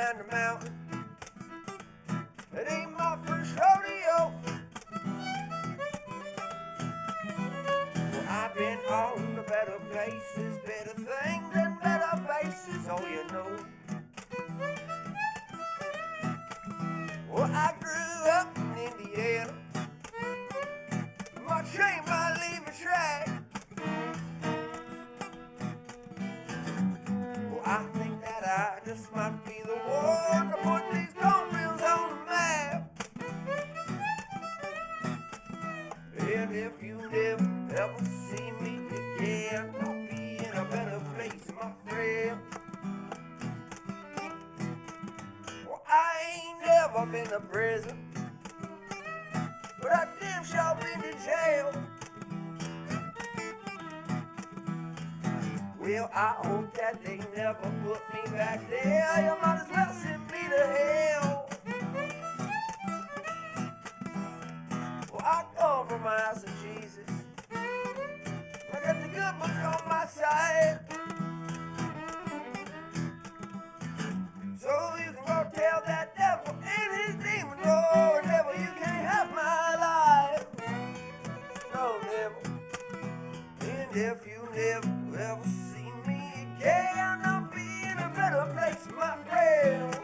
down the mountain. It ain't my first rodeo. Well, I've been on the better places, better things and better faces, oh you know. Well, I grew up in Indiana. My train might leave a track. Well, I think that I just might be the one to put these cornfields on the map. And if you never ever see me again, I'll be in a better place, my friend. Well, I ain't never been to prison, but I damn sure been to jail. Well, I hope that they never put me back there. You might as well send me to hell. Well, I come from the house of Jesus. I got the good book on my side. So you can go tell that devil and his demon, oh devil, you can't have my life. No, devil. And if you never ever see me again, I'll be in a better place, my friend.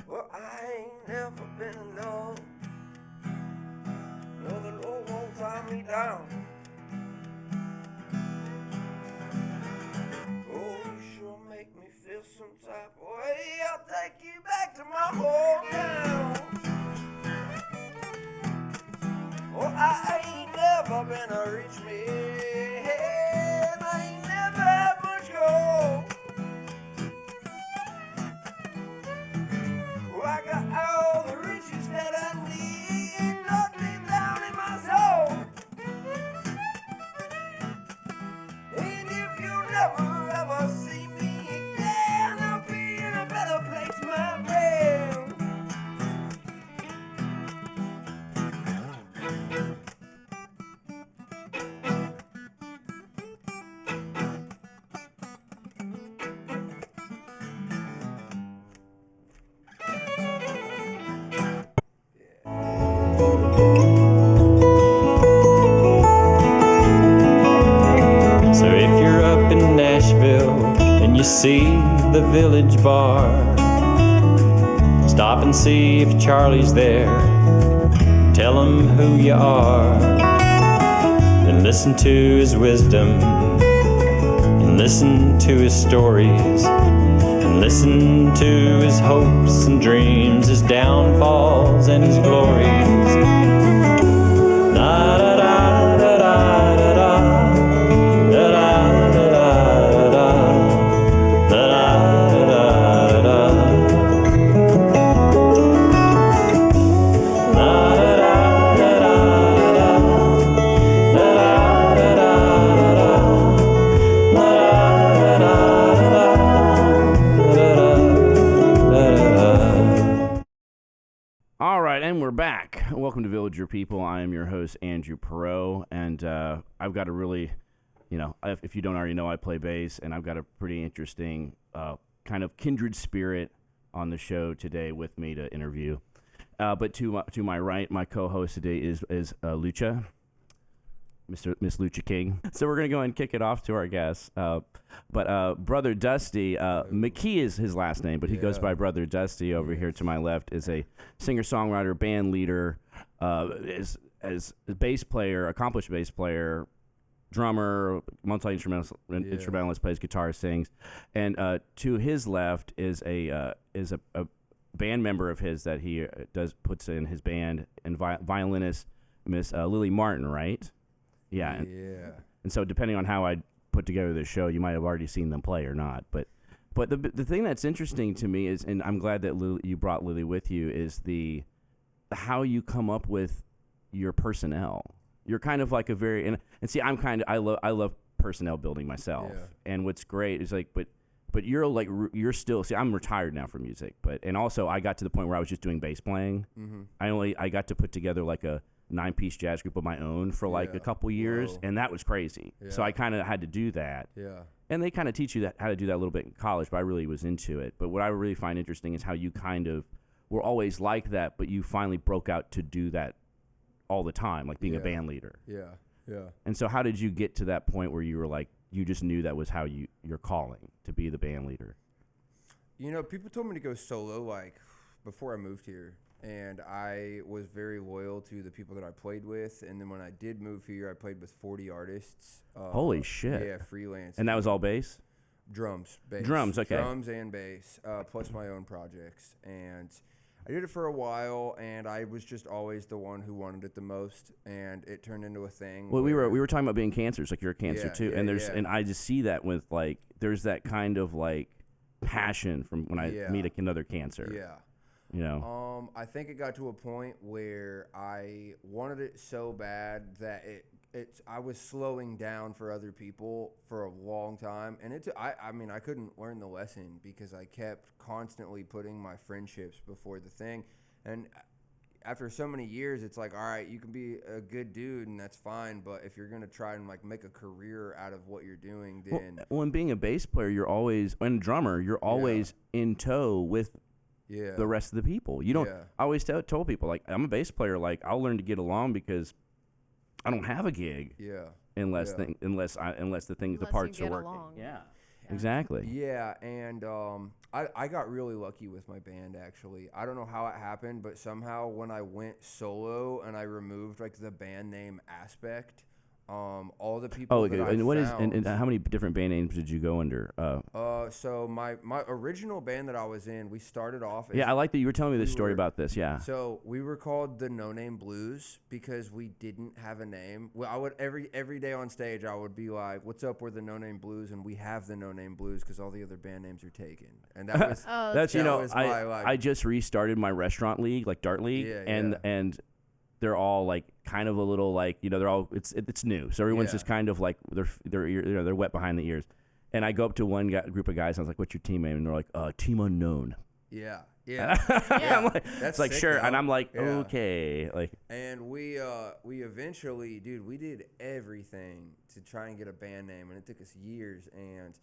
Well, I ain't never been alone. No, the Lord won't tie me down. Oh, you sure make me feel some type of way. I'll take you back to my hometown. Oh, I ain't never been a rich man. I ain't never had much gold. Oh, I got all the riches that I need, locked deep down in my soul. And if you never ever see me again, I'll be in a better place, my friend. So if you're up in Nashville and you see the Village Bar, stop and see if Charlie's there. Tell him who you are, and listen to his wisdom, and listen to his stories, and listen to his hopes and dreams, his downfalls and his glories. All right, and we're back. Welcome to Villager People. I am your host, Andrew Perot, and I've got a really, if you don't already know, I play bass, and I've got a pretty interesting kind of kindred spirit on the show today with me to interview. But to my right, my co-host today is Lucia, Miss Lucia King. So we're going to go and kick it off to our guests. But Brother Dusty, McKee is his last name, but he goes by Brother Dusty over here to my left, is a singer-songwriter, band leader, is a bass player, accomplished bass player, drummer, multi-instrumentalist, plays guitar, sings. And to his left is a band member of his that he puts in his band, and violinist, Miss Lilly Martin, right? Yeah. And so depending on how I put together this show, you might have already seen them play or not. But the thing that's interesting to me is, and I'm glad that you brought Lilly with you, is how you come up with your personnel. You're kind of like a very and see, I love personnel building myself, and what's great is like, but you're like you're still see. I'm retired now from music, and also I got to the point where I was just doing bass playing. I got to put together like a 9-piece jazz group of my own for like a couple years, and that was crazy. So I kind of had to do that. And they kind of teach you how to do that a little bit in college, but I really was into it. But what I really find interesting is how you kind of were always like that, but you finally broke out to do that all the time, like being a band leader. And so how did you get to that point where you were like, you just knew that was how your calling, to be the band leader? You know, people told me to go solo like before I moved here, and I was very loyal to the people that I played with. And then when I did move here, I played with 40 artists. Holy shit. Yeah, freelance. And that was all bass? Drums, bass. Drums, okay. Drums and bass, plus my own projects. And I did it for a while, and I was just always the one who wanted it the most, and it turned into a thing. Well, we were talking about being cancers, like you're a cancer too, yeah, and and I just see that with like there's that kind of like passion from when I meet another cancer. You know. I think it got to a point where I wanted it so bad that I was slowing down for other people for a long time, and I mean I couldn't learn the lesson because I kept constantly putting my friendships before the thing, and after so many years, it's like, all right, you can be a good dude and that's fine, but if you're gonna try and like make a career out of what you're doing, then well, and being a bass player, you're always and drummer, you're always in tow with the rest of the people. You don't. I always told people like I'm a bass player, like I'll learn to get along because I don't have a gig. Unless the parts are working. Along. Exactly. Yeah, and I got really lucky with my band actually. I don't know how it happened, but somehow when I went solo and I removed like the band name aspect, all the people that I found, and how many different band names did you go under? So my original band that I was in, we started off as, I like that you were telling me this story about this. So we were called the No Name Blues because we didn't have a name. Well, I would every day on stage I would be like, "What's up? We're the No Name Blues, and we have the No Name Blues because all the other band names are taken." And that was I just restarted my restaurant league, like Dart League, and they're all like kind of a little like, you know, they're all it's new, so everyone's just kind of like they're wet behind the ears. And I go up to one group of guys and I was like, "What's your team name?" And they're like, "Team Unknown." I'm like, it's like sure, and I'm like, okay, like. And we eventually, dude, we did everything to try and get a band name, and it took us years, and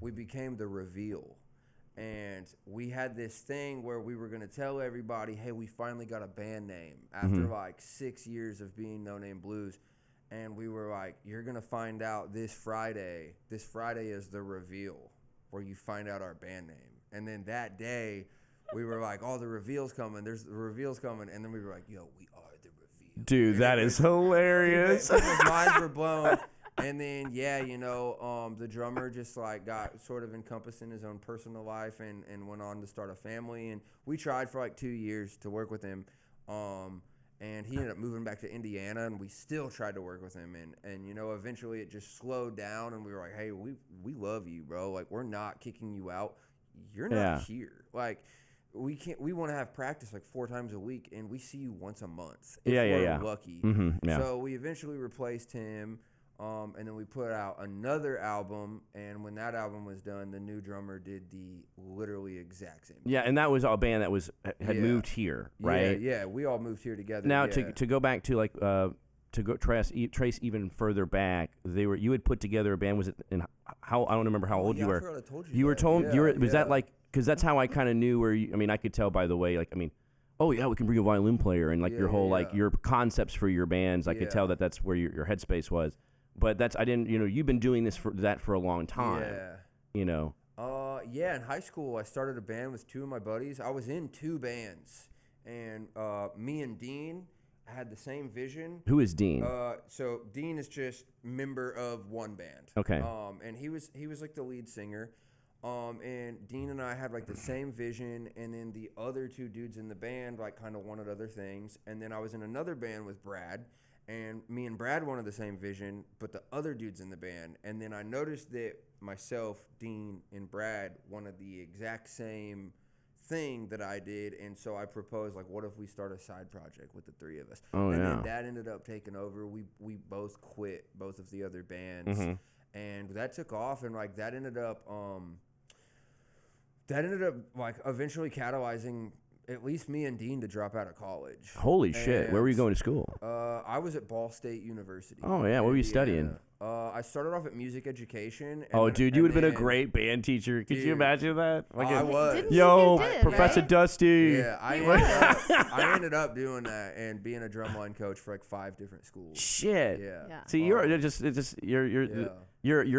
we became the Reveal. And we had this thing where we were going to tell everybody, hey, we finally got a band name after like 6 years of being No Name Blues. And we were like, you're going to find out this Friday. This Friday is the reveal where you find out our band name. And then that day, we were like, oh, the reveal's coming. There's the reveal's coming. And then we were like, yo, we are the reveal. Dude, and that is hilarious. People's minds were blown. And then, the drummer just like got sort of encompassed in his own personal life and went on to start a family. And we tried for like 2 years to work with him. And he ended up moving back to Indiana, and we still tried to work with him. And eventually it just slowed down, and we were like, hey, we love you, bro. Like, we're not kicking you out. You're not here. Like, we want to have practice like 4 times a week, and we see you once a month if we're lucky. So we eventually replaced him. And then we put out another album, and when that album was done, the new drummer did the literally exact same thing. Yeah, and that was a band that had moved here, right? Yeah, we all moved here together. Now to go back to like to go trace even further back, you had put together a band. Was it in how I don't remember how old you were. I forgot I told you. You were told was that like because that's how I kind of knew where you. I mean, I could tell by the way. Like, I mean. Oh yeah, we can bring a violin player and like your whole like your concepts for your bands. I could tell that's where your headspace was. But I didn't, you've been doing this for a long time. In high school I started a band with 2 of my buddies. I was in 2 bands, and me and Dean had the same vision. Who is Dean? So Dean is just member of one band. Okay. And he was like the lead singer. And Dean and I had like the same vision, and then the other 2 dudes in the band like kind of wanted other things. And then I was in another band with Brad. And me and Brad wanted the same vision, but the other dudes in the band. And then I noticed that myself, Dean, and Brad wanted the exact same thing that I did, and so I proposed, like, what if we start a side project with the three of us? Oh, and yeah. then that ended up taking over. We both quit both of the other bands, and that took off, and like that ended up like eventually catalyzing at least me and Dean to drop out of college. Holy shit! Where were you going to school? I was at Ball State University. Oh yeah, what were you studying? I started off at music education. Oh, dude, you would have been a great band teacher. Could you imagine that? Like I was. Yo, did, Professor right? Dusty. Yeah, I ended up doing that and being a drumline coach for like 5 different schools. Shit. Yeah. See, you're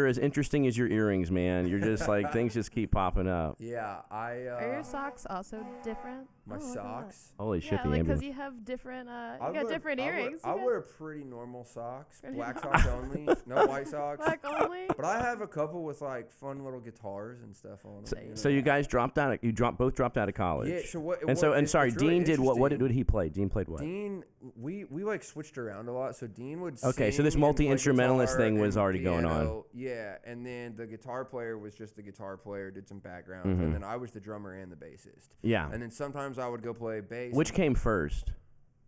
as interesting as your earrings, man. You're just like things just keep popping up. Yeah, Are your socks also different? My socks. Holy shit, Yeah, the like ambulance. because you have different. You got different earrings. I wear pretty normal socks, black socks only, no white socks. Black only. But I have a couple with like fun little guitars and stuff on them. So you guys dropped out. Both dropped out of college. Yeah. So what? Sorry, it's really Dean did what? What interesting. did he play? Dean played what? Dean, we like switched around a lot. So Dean would Okay, so sing this and play multi-instrumentalist guitar thing was and already going on. piano. Yeah, and then the guitar player was just the guitar player, did some backgrounds, and then I was the drummer and the bassist. Yeah. And then sometimes I would go play bass. Which came first?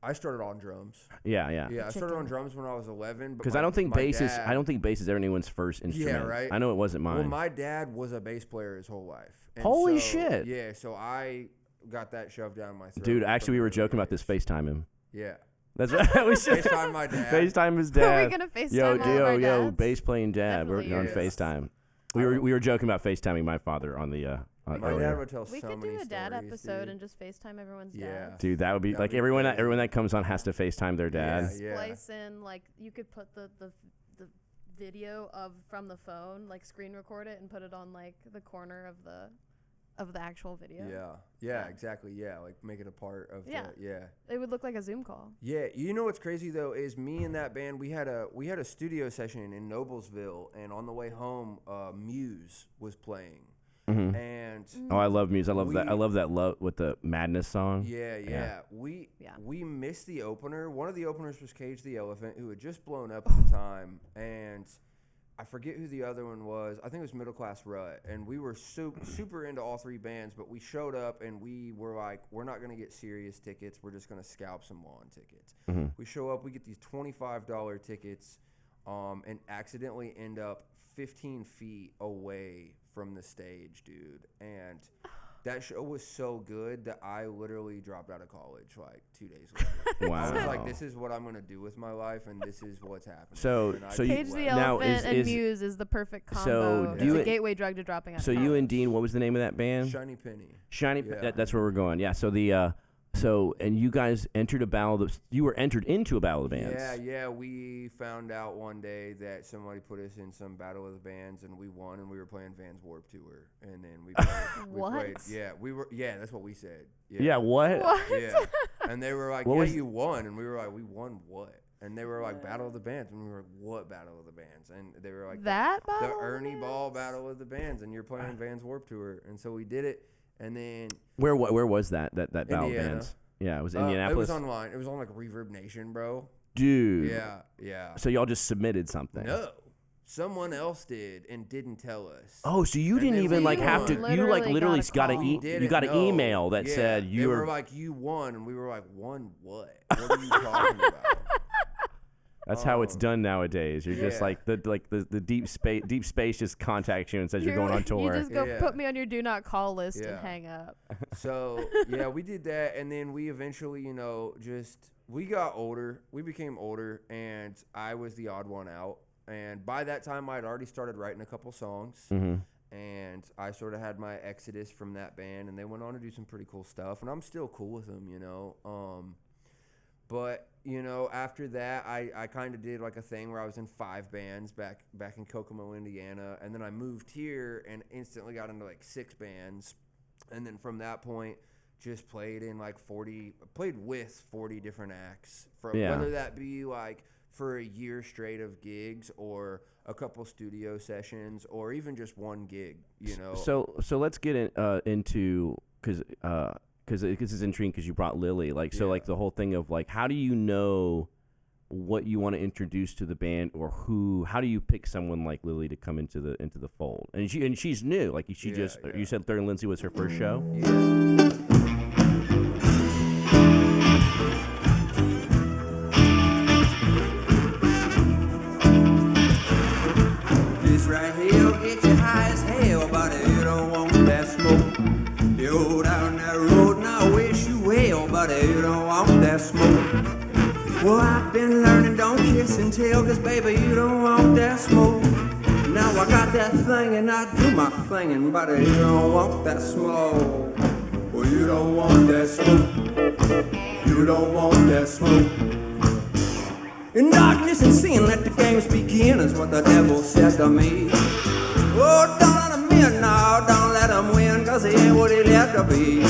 I started on drums. Yeah. Yeah, I started on drums when I was 11. Because I don't think bass is anyone's first instrument. Yeah, right. I know it wasn't mine. Well, my dad was a bass player his whole life. And Holy so, shit. Yeah, so I got that shoved down my throat. Dude, actually, from we were an joking early about this. age. FaceTime him. Yeah. That's right. We should FaceTime my dad. FaceTime his Are dad. we gonna FaceTime all of our yo, dads? bass playing dad. We're Definitely on yes. FaceTime. We were joking about FaceTiming my father on the. My earlier. dad would tell We so could many do a dad stories, episode dude. and just FaceTime everyone's Yeah. dad. Dude, that would be That'd like be everyone crazy. that comes on has to FaceTime their dad. Yeah. Splice in like you could put the video from the phone, like screen record it and put it on like the corner of the actual video. Yeah, exactly. Yeah, like make it a part of Yeah. the It would look like a Zoom call. Yeah, you know what's crazy though is me and that band we had a studio session in Noblesville, and on the way home, Muse was playing, and Oh, I love Muse. I love that. I We- love that love with the Madness song. yeah, we Yeah. missed the opener. One of the openers was Cage the Elephant, who had just blown up at the time, and I forget who the other one was. I think it was Middle Class Rut, and we were super into all 3 bands, but we showed up and we were like, we're not gonna get serious tickets. We're just gonna scalp some lawn tickets. We show up, we get these $25 tickets, and accidentally end up 15 feet away from the stage, dude. And that show was so good that I literally dropped out of college like 2 days later. Wow. I was like, this is what I'm gonna do with my life, and this is what's happening. So- And I so just you- Cage the left. Now, Elephant and is- Muse is the perfect combo. So, it's do you a and- gateway drug to dropping out. So of you and college. Dean, what was the name of that band? Shiny Penny. Shiny. Yeah. That's where we're going. Yeah. So and you guys entered a battle. You were entered into a battle of the bands. Yeah. We found out one day that somebody put us in some battle of the bands, and we won, and we were playing Vans Warped Tour, and then we played. What? That's what we said. Yeah. What? Yeah. And they were like, What was- you won, and we were like, we won what? And they were like, Battle of the Bands, and we were like, what Battle of the Bands? And they were like, That the battle. Ernie Ball Battle of the Bands, and you're playing Vans Warped Tour, and so we did it, and then Where was that battle of Indiana. bands? Yeah, it was it Indianapolis. was online. It was on like Reverb Nation, bro. Dude. Yeah. So y'all just submitted something. No, someone else did and didn't tell us. Oh, so you And didn't then even we like have to. won. You like literally Literally got got a call. you got an email that said they you were like, you won, and we were like, won what? What are you talking about? That's how it's done nowadays. You're just Yeah. like the deep space just contacts you and says you're going on tour. You just go Yeah. put me on your do not call list and Yeah. hang up. So yeah, we did that, and then we eventually, we got older. We became older, and I was the odd one out. And by that time, I'd already started writing a couple songs, and I sort of had my exodus from that band, and they went on to do some pretty cool stuff, and I'm still cool with them, But after that, I kind of did like a thing where I was in 5 bands back in Kokomo, Indiana, and then I moved here and instantly got into like 6 bands, and then from that point, just played with 40 different acts, whether that be like for a year straight of gigs or a couple studio sessions or even just one gig, So let's get into because this is intriguing because you brought Lilly, like the whole thing of like how do you know what you want to introduce to the band, or how do you pick someone like Lilly to come into the fold? And she's new, like you said, Third and Lindsay was her first show. Yeah. This right here'll get you high as hell, but you don't want that smoke. You go down that road and I wish you well, but you don't want that smoke. Well, I've been learning don't kiss and tell, cause baby you don't want that smoke. Now I got that thing and I do my thing, but you don't want that smoke. Well, you don't want that smoke. You don't want that smoke. In darkness and sin, let the games begin, is what the devil said to me. Oh, don't let him in now, don't let him win, cause he ain't what he left to be.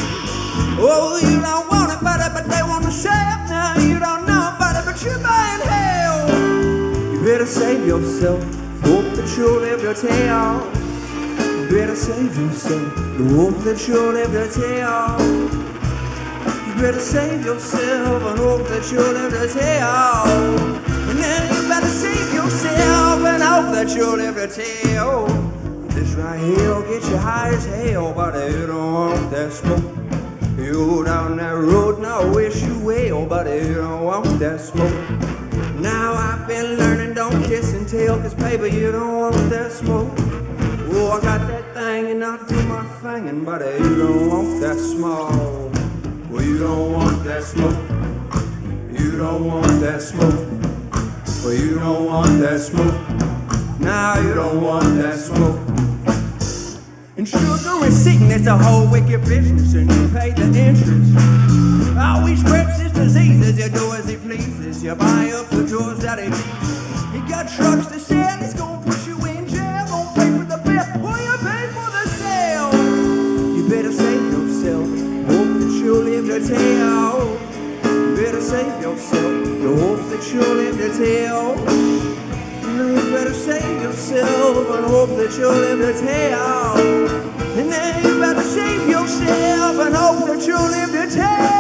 Oh, you don't want it, buddy, but they want to say it now. You don't know, buddy, but you're buying hell. You better save yourself, hope that you'll live to tell. You better save yourself, hope that you'll live to tell. You better save yourself and hope that you'll live to tell. And then you better save yourself and hope that you'll live to tell. This right here'll get you high as hell, but you don't want that smoke. You go down that road and I wish you well, but you don't want that smoke. Now I've been learning don't kiss and tell, cause baby you don't want that smoke. Oh, I got that thing and I do my thing, but you don't want that smoke. Well, you don't want that smoke. You don't want that smoke. Well, you don't want that smoke. Now you don't want that smoke. And sugar and sickness, a whole wicked business, and you pay the interest. Always spreads his diseases, you do as he pleases. You buy up the drugs that he needs. He got trucks to sell, he's gonna put you in jail. Gonna pay for the bill, or you pay for the sale. You better save yourself, hope that you'll live to tell. You better save yourself, the hope that you'll live to tell. You better save yourself and hope that you'll live to tell. And then you better save yourself and hope that you'll live to tell.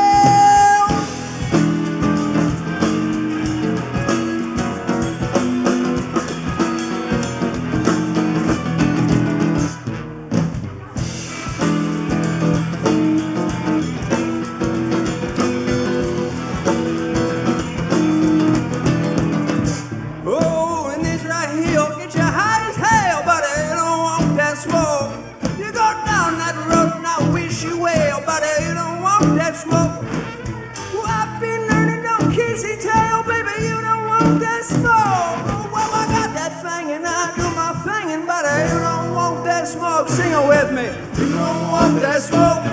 Sing it with me. You don't want that smoke.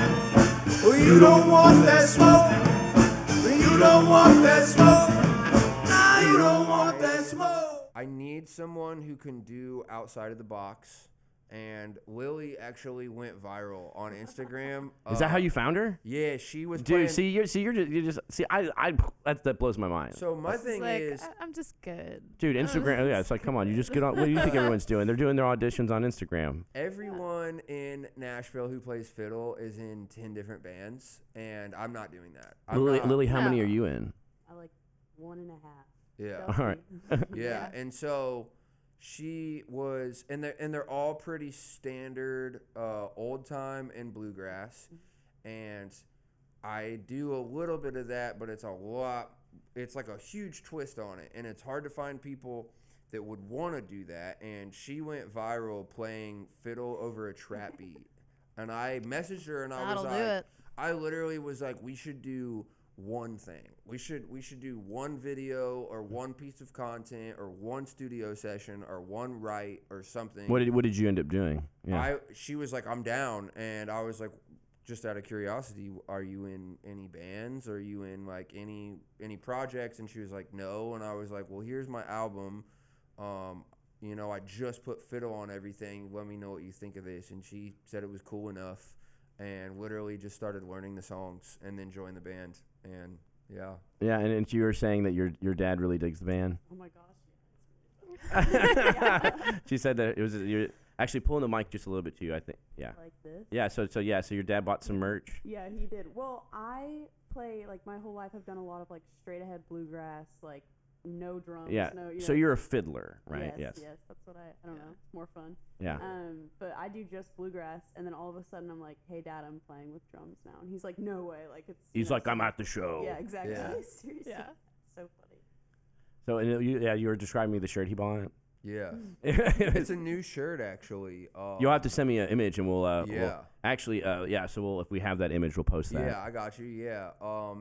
Well, you don't want that smoke. You don't want that smoke. Nah, you don't want that smoke. I need someone who can do outside of the box. And Lilly actually went viral on Instagram. Is that how you found her? Yeah, she was. Dude, that blows my mind. So my thing is, I'm just good. Dude, Instagram. Yeah, it's like, come on, you just get on. What do you think everyone's doing? They're doing their auditions on Instagram. Everyone in Nashville who plays fiddle is in 10 different bands, and I'm not doing that. Lilly, how many are you in? I like 1.5. Yeah. All right. Yeah, and so. She was, and they're all pretty standard old time and bluegrass, and I do a little bit of that, but it's a lot. It's like a huge twist on it, and it's hard to find people that would want to do that. And she went viral playing fiddle over a trap beat, and I messaged her and I was like, I literally was like, we should do one thing. We should do one video or one piece of content or one studio session or one write or something. What did you end up doing? Yeah. She was like, I'm down, and I was like, just out of curiosity, are you in any bands? Are you in like any projects? And she was like, no. And I was like, well, here's my album. I just put fiddle on everything. Let me know what you think of this. And she said it was cool enough, and literally just started learning the songs and then joined the band. And yeah, and you were saying that your dad really digs the band. Oh my gosh. She said that it was you're actually pulling the mic just a little bit to you, I think. Yeah. Like this. Yeah. So your dad bought some merch. Yeah, he did. Well, I play like my whole life. I've done a lot of like straight ahead bluegrass, like no drums. Yeah. No, So you're a fiddler, right? Yes. That's what I don't know. It's more fun. Yeah. But I do just bluegrass, and then all of a sudden I'm like, hey, Dad, I'm playing with drums now, and he's like, no way, like it's. He's like, I'm at the show. Yeah, exactly. Yeah. Seriously. Yeah. So funny. So and you were describing me the shirt he bought. Yeah. It's a new shirt, actually. You'll have to send me an image, and we'll. Yeah. So if we have that image, we'll post that. Yeah, I got you. Yeah.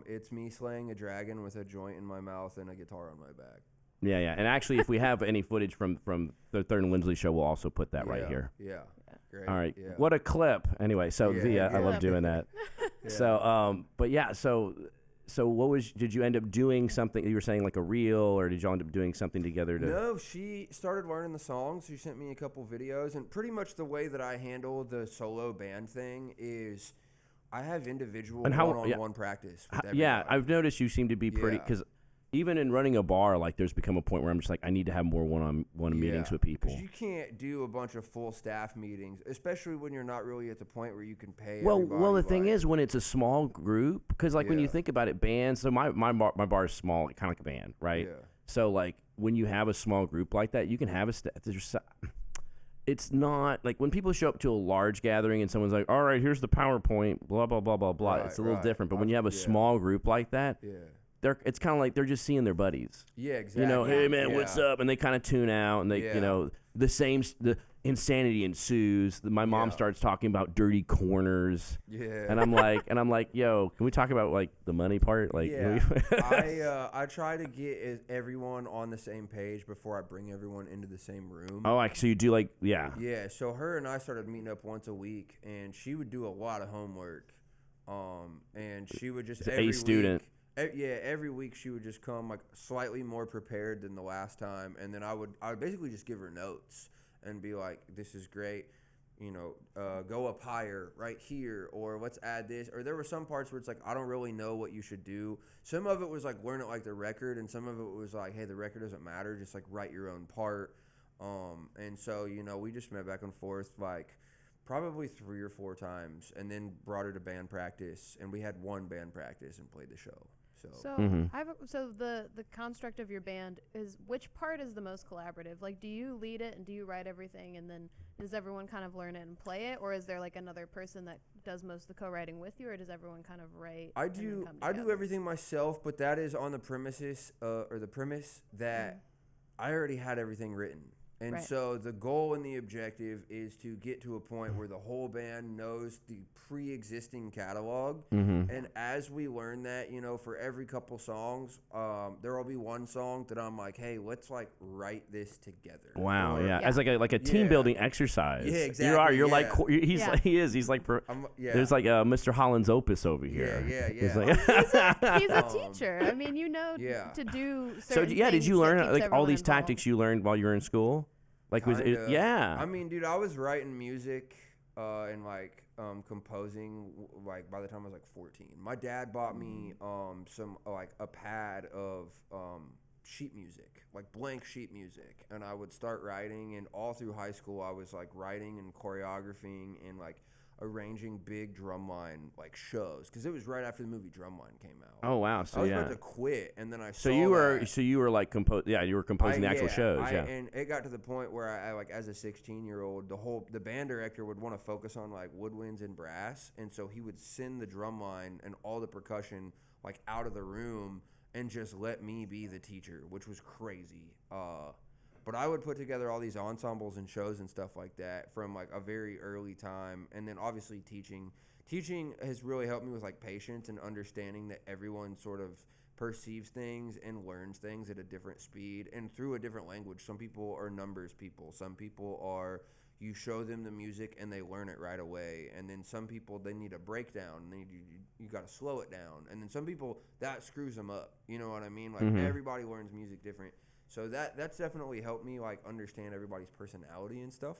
It's me slaying a dragon with a joint in my mouth and a guitar on my back. Yeah. And actually, if we have any footage from the Third and Lindsley show, we'll also put that right here. Yeah. Great. All right. Yeah. What a clip. Anyway, so Yeah, I love doing that. Yeah. So, but yeah, so did you end up doing something? You were saying like a reel, or did you end up doing something together? No, she started learning the songs. She sent me a couple videos, and pretty much the way that I handle the solo band thing is I have individual one-on-one practice with everybody. Yeah, I've noticed you seem to be pretty, because even in running a bar, like there's become a point where I'm just like, I need to have more one-on-one meetings with people. 'Cause you can't do a bunch of full staff meetings, especially when you're not really at the point where you can pay Well, everybody, the thing is, when it's a small group, because like when you Yeah. think about it, bands. So my bar is small, kind of like a band, right? Yeah. So like when you have a small group like that, you can have it's not like when people show up to a large gathering and someone's like, all right, here's the PowerPoint, blah blah blah blah blah. It's a little different. But when you have a small group like that, it's kind of like they're just seeing their buddies. Yeah, exactly. You know, hey man, what's up? And they kind of tune out, and they, the insanity ensues. My mom starts talking about dirty corners. Yeah. And I'm like, yo, can we talk about like the money part? Like, I try to get everyone on the same page before I bring everyone into the same room. Oh, like, so you do like, Yeah. So her and I started meeting up once a week, and she would do a lot of homework. And she would just every student. Every week she would just come like slightly more prepared than the last time, and then I would basically just give her notes and be like, this is great, go up higher right here, or let's add this. Or there were some parts where it's like, I don't really know what you should do. Some of it was like learn it like the record, and some of it was like, hey, the record doesn't matter, just like write your own part. And so we just met back and forth like probably 3 or 4 times, and then brought her to band practice, and we had one band practice and played the show. So the construct of your band is, which part is the most collaborative? Like, do you lead it and do you write everything, and then does everyone kind of learn it and play it, or is there like another person that does most of the co-writing with you, or does everyone kind of write? I do everything myself, but that is on the premise that I already had everything written. And so the goal and the objective is to get to a point where the whole band knows the pre-existing catalog. And as we learn that, for every couple songs, there will be one song that I'm like, hey, let's like write this together. Wow, as like a team building exercise. Yeah, exactly. You're like he's like there's like a Mr. Holland's Opus over here. Yeah. He's a teacher. I mean, to do certain So did things you learn that like keeps all these everyone tactics you learned while you were in school? Like I mean, dude, I was writing music and like composing like by the time I was like 14. My dad bought me some like a pad of sheet music, like blank sheet music, and I would start writing. And all through high school, I was like writing and choreographing and like arranging big drumline like shows, because it was right after the movie Drumline came out. Oh wow! So I was about to quit, and then I so you were like you were composing the actual shows. And it got to the point where I like, as a 16-year-old, the band director would want to focus on like woodwinds and brass, and so he would send the drumline and all the percussion like out of the room and just let me be the teacher, which was crazy. But I would put together all these ensembles and shows and stuff like that from like a very early time. And then obviously teaching has really helped me with like patience and understanding that everyone sort of perceives things and learns things at a different speed and through a different language. Some people are numbers people. Some people are, you show them the music and they learn it right away. And then some people, they need a breakdown, and you got to slow it down. And then some people, that screws them up. You know what I mean? Like everybody learns music different. So that's definitely helped me like understand everybody's personality and stuff.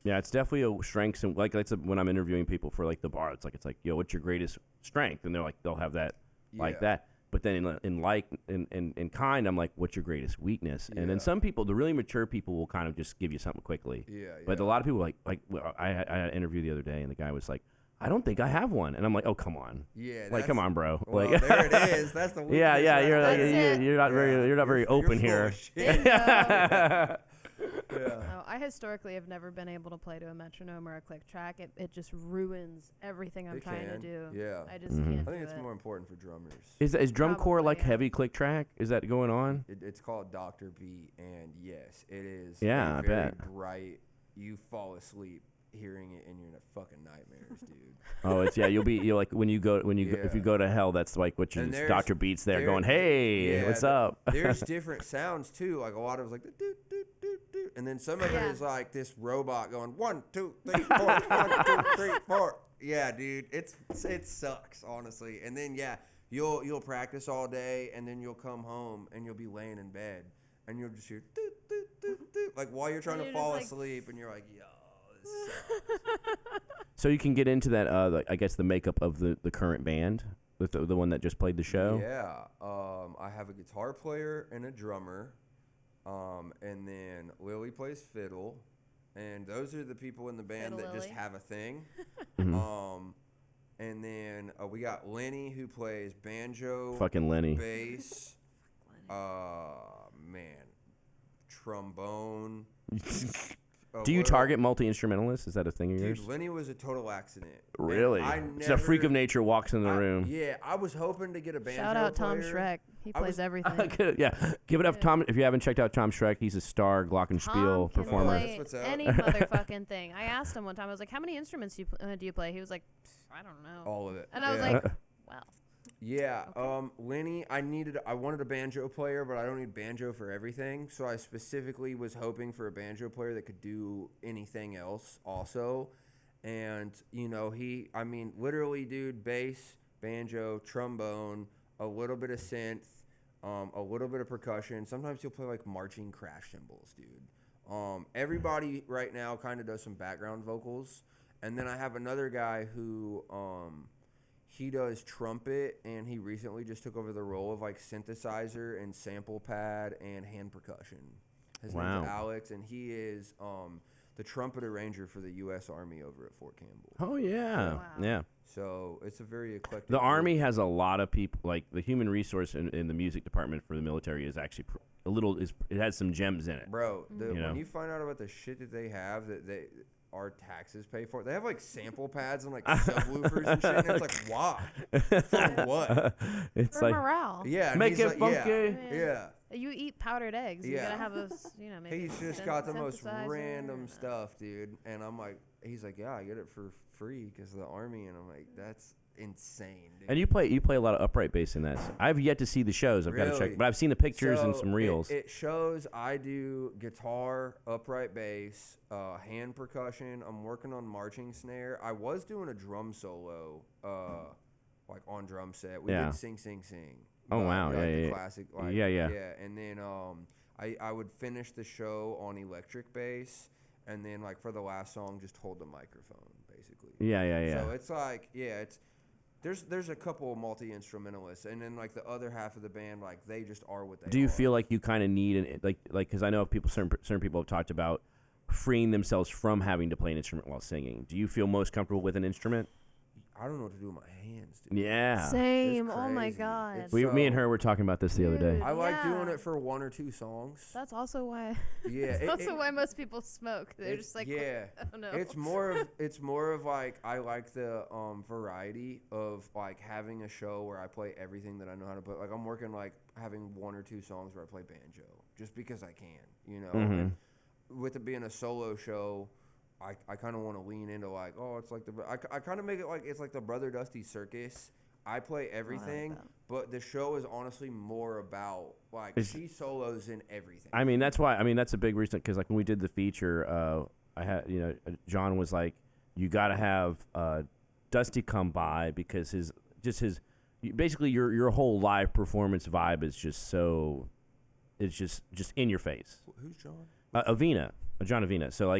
Yeah, it's definitely a strength, and like when I'm interviewing people for like the bar, it's like yo, what's your greatest strength? And they're like, they'll have that like that. But then in kind, I'm like, what's your greatest weakness? And then some people, the really mature people, will kind of just give you something quickly. But a lot of people like I had an interview the other day, and the guy was like, I don't think I have one. And I'm like, oh, come on. Yeah. Like, come on, bro. Well, like, there it is. That's the weakness. yeah. You're like, That's it. you're not very open you're here. full of shit. Yeah. Yeah. No, I historically have never been able to play to a metronome or a click track. It just ruins everything I'm It trying to can, do. yeah. I just Mhm. can't I think do it's it. more important for drummers. Is drum corps Probably, like yeah. heavy click track? Is that going on? It's called Dr. B, and yes, it is. Yeah, a I very bet. bright. You fall asleep hearing it, and you're in a fucking nightmares, dude. Oh, it's you're like when you go if you Yeah. go to hell, that's like what you And there's- Dr. Beats there there- going, hey, yeah, what's up? There's different sounds too. Like a lot of it's like the doot doot doot doot, and then some of Yeah. it is like this robot going 1 2 3 4 1 2 3 4. Yeah, dude, it sucks honestly. And then yeah, you'll practice all day, and then you'll come home and you'll be laying in bed, and you'll just hear doot doot doot doot, like while you're trying And to you're fall just like- asleep, and you're like, yo, this sucks. So you can get into that. I guess the makeup of the current band, the one that just played the show. Yeah, I have a guitar player and a drummer, and then Lilly plays fiddle, and those are the people in the band Fiddle that just Lily. have a thing. Mhm. And then we got Lenny who plays banjo, Fucking Lenny. bass, man, trombone. Do you target multi-instrumentalists? Is that a thing of yours? Dude, Lenny was a total accident. And Really? I Just a freak of never- nature walks in the room. Yeah, I was hoping to get a banjo Shout out Tom player. Schreck. He I plays was- everything. Yeah, give it up, Tom. If you haven't checked out Tom Schreck, he's a star glockenspiel Tom can performer. That's play what's up. any motherfucking thing. I asked him one time. I was like, "How many instruments do you play?" He was like, "I don't know." All of it. And I was Yeah. like, "Well, Yeah, Okay. Lenny, I wanted a banjo player, but I don't need banjo for everything. So I specifically was hoping for a banjo player that could do anything else also. And, literally, dude, bass, banjo, trombone, a little bit of synth, a little bit of percussion. Sometimes he'll play like marching crash cymbals, dude. Everybody right now kind of does some background vocals. And then I have another guy who, he does trumpet, and he recently just took over the role of like synthesizer and sample pad and hand percussion. His Wow. name's Alex, and he is the trumpet arranger for the U.S. Army over at Fort Campbell. Oh yeah, Wow. yeah. So it's a very eclectic. The group. Army has a lot of people. Like the human resource in the music department for the military is actually it has some gems in it. Bro, You know? when you find out about the shit that they have that our taxes pay for, they have like sample pads and like subwoofers and shit. And it's like, why? For what? It's for like morale." Yeah, and make he's it like, funky. Yeah. You eat powdered eggs. You Yeah. gotta have maybe. He's just got the most synthesizer random and- stuff, dude. And I'm like, he's like, yeah, I get it for free because of the Army. And I'm like, that's insane, dude. And you play a lot of upright bass in that. I've yet to see the shows. I've got to check, Really? but I've seen the pictures and So some reels. It shows I do guitar, upright bass, hand percussion. I'm working on marching snare. I was doing a drum solo, like on drum set. We Yeah. did Sing Sing Sing. Oh, wow. like Yeah, the yeah. classic. Like, Yeah, yeah. Yeah, and then I would finish the show on electric bass, and then like for the last song, just hold the microphone basically. Yeah. So it's like, there's a couple of multi-instrumentalists, and then like the other half of the band, like they just are what they Do you are. feel like you kind of need like because I know certain people have talked about freeing themselves from having to play an instrument while singing. Do you feel most comfortable with an instrument? I don't know what to do with my hands, dude. Yeah. Same. It's Oh my crazy. god. It's- Me and So- her were talking about this the other day. Dude. I like doing Yeah. it for 1 or 2 songs. That's also why. Yeah, That's also why most people smoke. They're it's- just like, yeah. oh no. It's more of like I like the variety of like having a show where I play everything that I know how to play. Like I'm working like having 1 or 2 songs where I play banjo just because I can, you know. Mhm. And with it being a solo show, I kind of want to lean into like, oh, it's like I kind of make it like it's like the Brother Dusty Circus. I play everything, that. but the show is honestly more about like she solos in everything. I mean, that's why. I mean, that's a big reason because like when we did the feature, I had John was like, you got to have Dusty come by because his basically your whole live performance vibe is just so, it's just in your face. Who's John? John Avina. So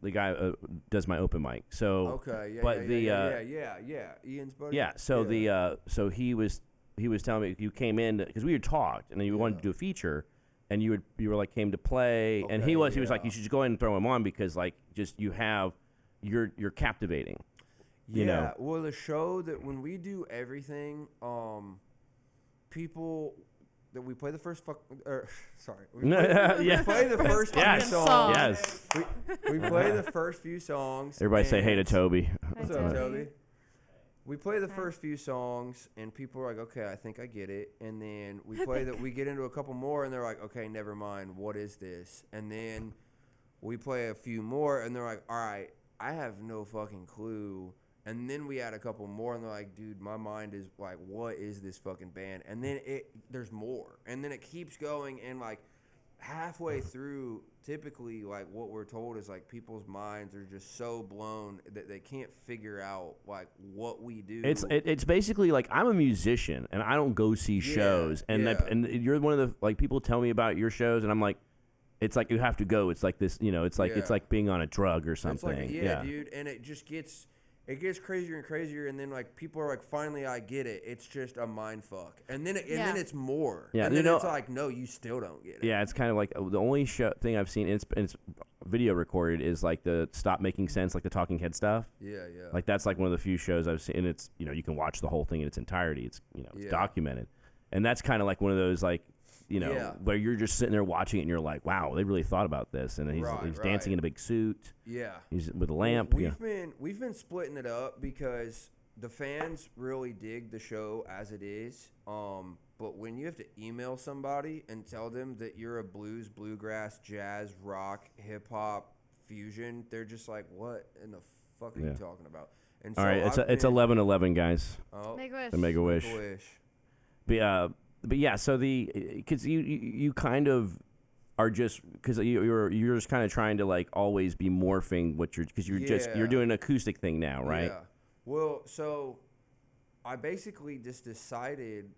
the guy does my open mic. So Okay, yeah, but yeah. Ian's buddy. yeah. So so he was telling me you came in because we had talked and then you wanted to do a feature, and you were like came to play, and he was like you should just go ahead and throw him on because like just you're captivating. you know. Well, the show that when we do everything, people that we play the first we play the first few songs. Yes. We play the first few songs. Everybody say hey to Toby. What's up, Toby? We play the first few songs, and people are like, okay, I think I get it. And then we get into a couple more, and they're like, okay, never mind, what is this? And then we play a few more, and they're like, all right, I have no fucking clue. And then we add a couple more, and they're like, dude, my mind is like, what is this fucking band? And then there's more. And then it keeps going, and like halfway through, typically, like what we're told is like people's minds are just so blown that they can't figure out like what we do. It's basically like I'm a musician and I don't go see shows, and and you're one of the like people tell me about your shows, and I'm like, it's like you have to go. It's like this, you know. It's like being on a drug or something. It's like, dude, and it just gets. It gets crazier and crazier, and then like people are like, "Finally, I get it." It's just a mind fuck, and then then it's more. Yeah, and then it's like, no, you still don't get it. Yeah, it's kind of like the only thing I've seen. It's video recorded is like the Stop Making Sense, like the Talking Head stuff. Yeah. Like that's like one of the few shows I've seen, and it's you can watch the whole thing in its entirety. It's it's documented, and that's kind of like one of those like. Where you're just sitting there watching it and you're like, wow, they really thought about this. And he's dancing in a big suit. Yeah. He's with a lamp. We've been splitting it up because the fans really dig the show as it is. But when you have to email somebody and tell them that you're a blues, bluegrass, jazz, rock, hip hop fusion, they're just like, what in the fuck are you talking about? And so all right, it's 11/11, guys. Oh. Make a wish. The Make a Wish. But yeah, so because you kind of are just because you're just kind of trying to like always be morphing what because you're doing an acoustic thing now, right? Yeah. Well, so I basically just decided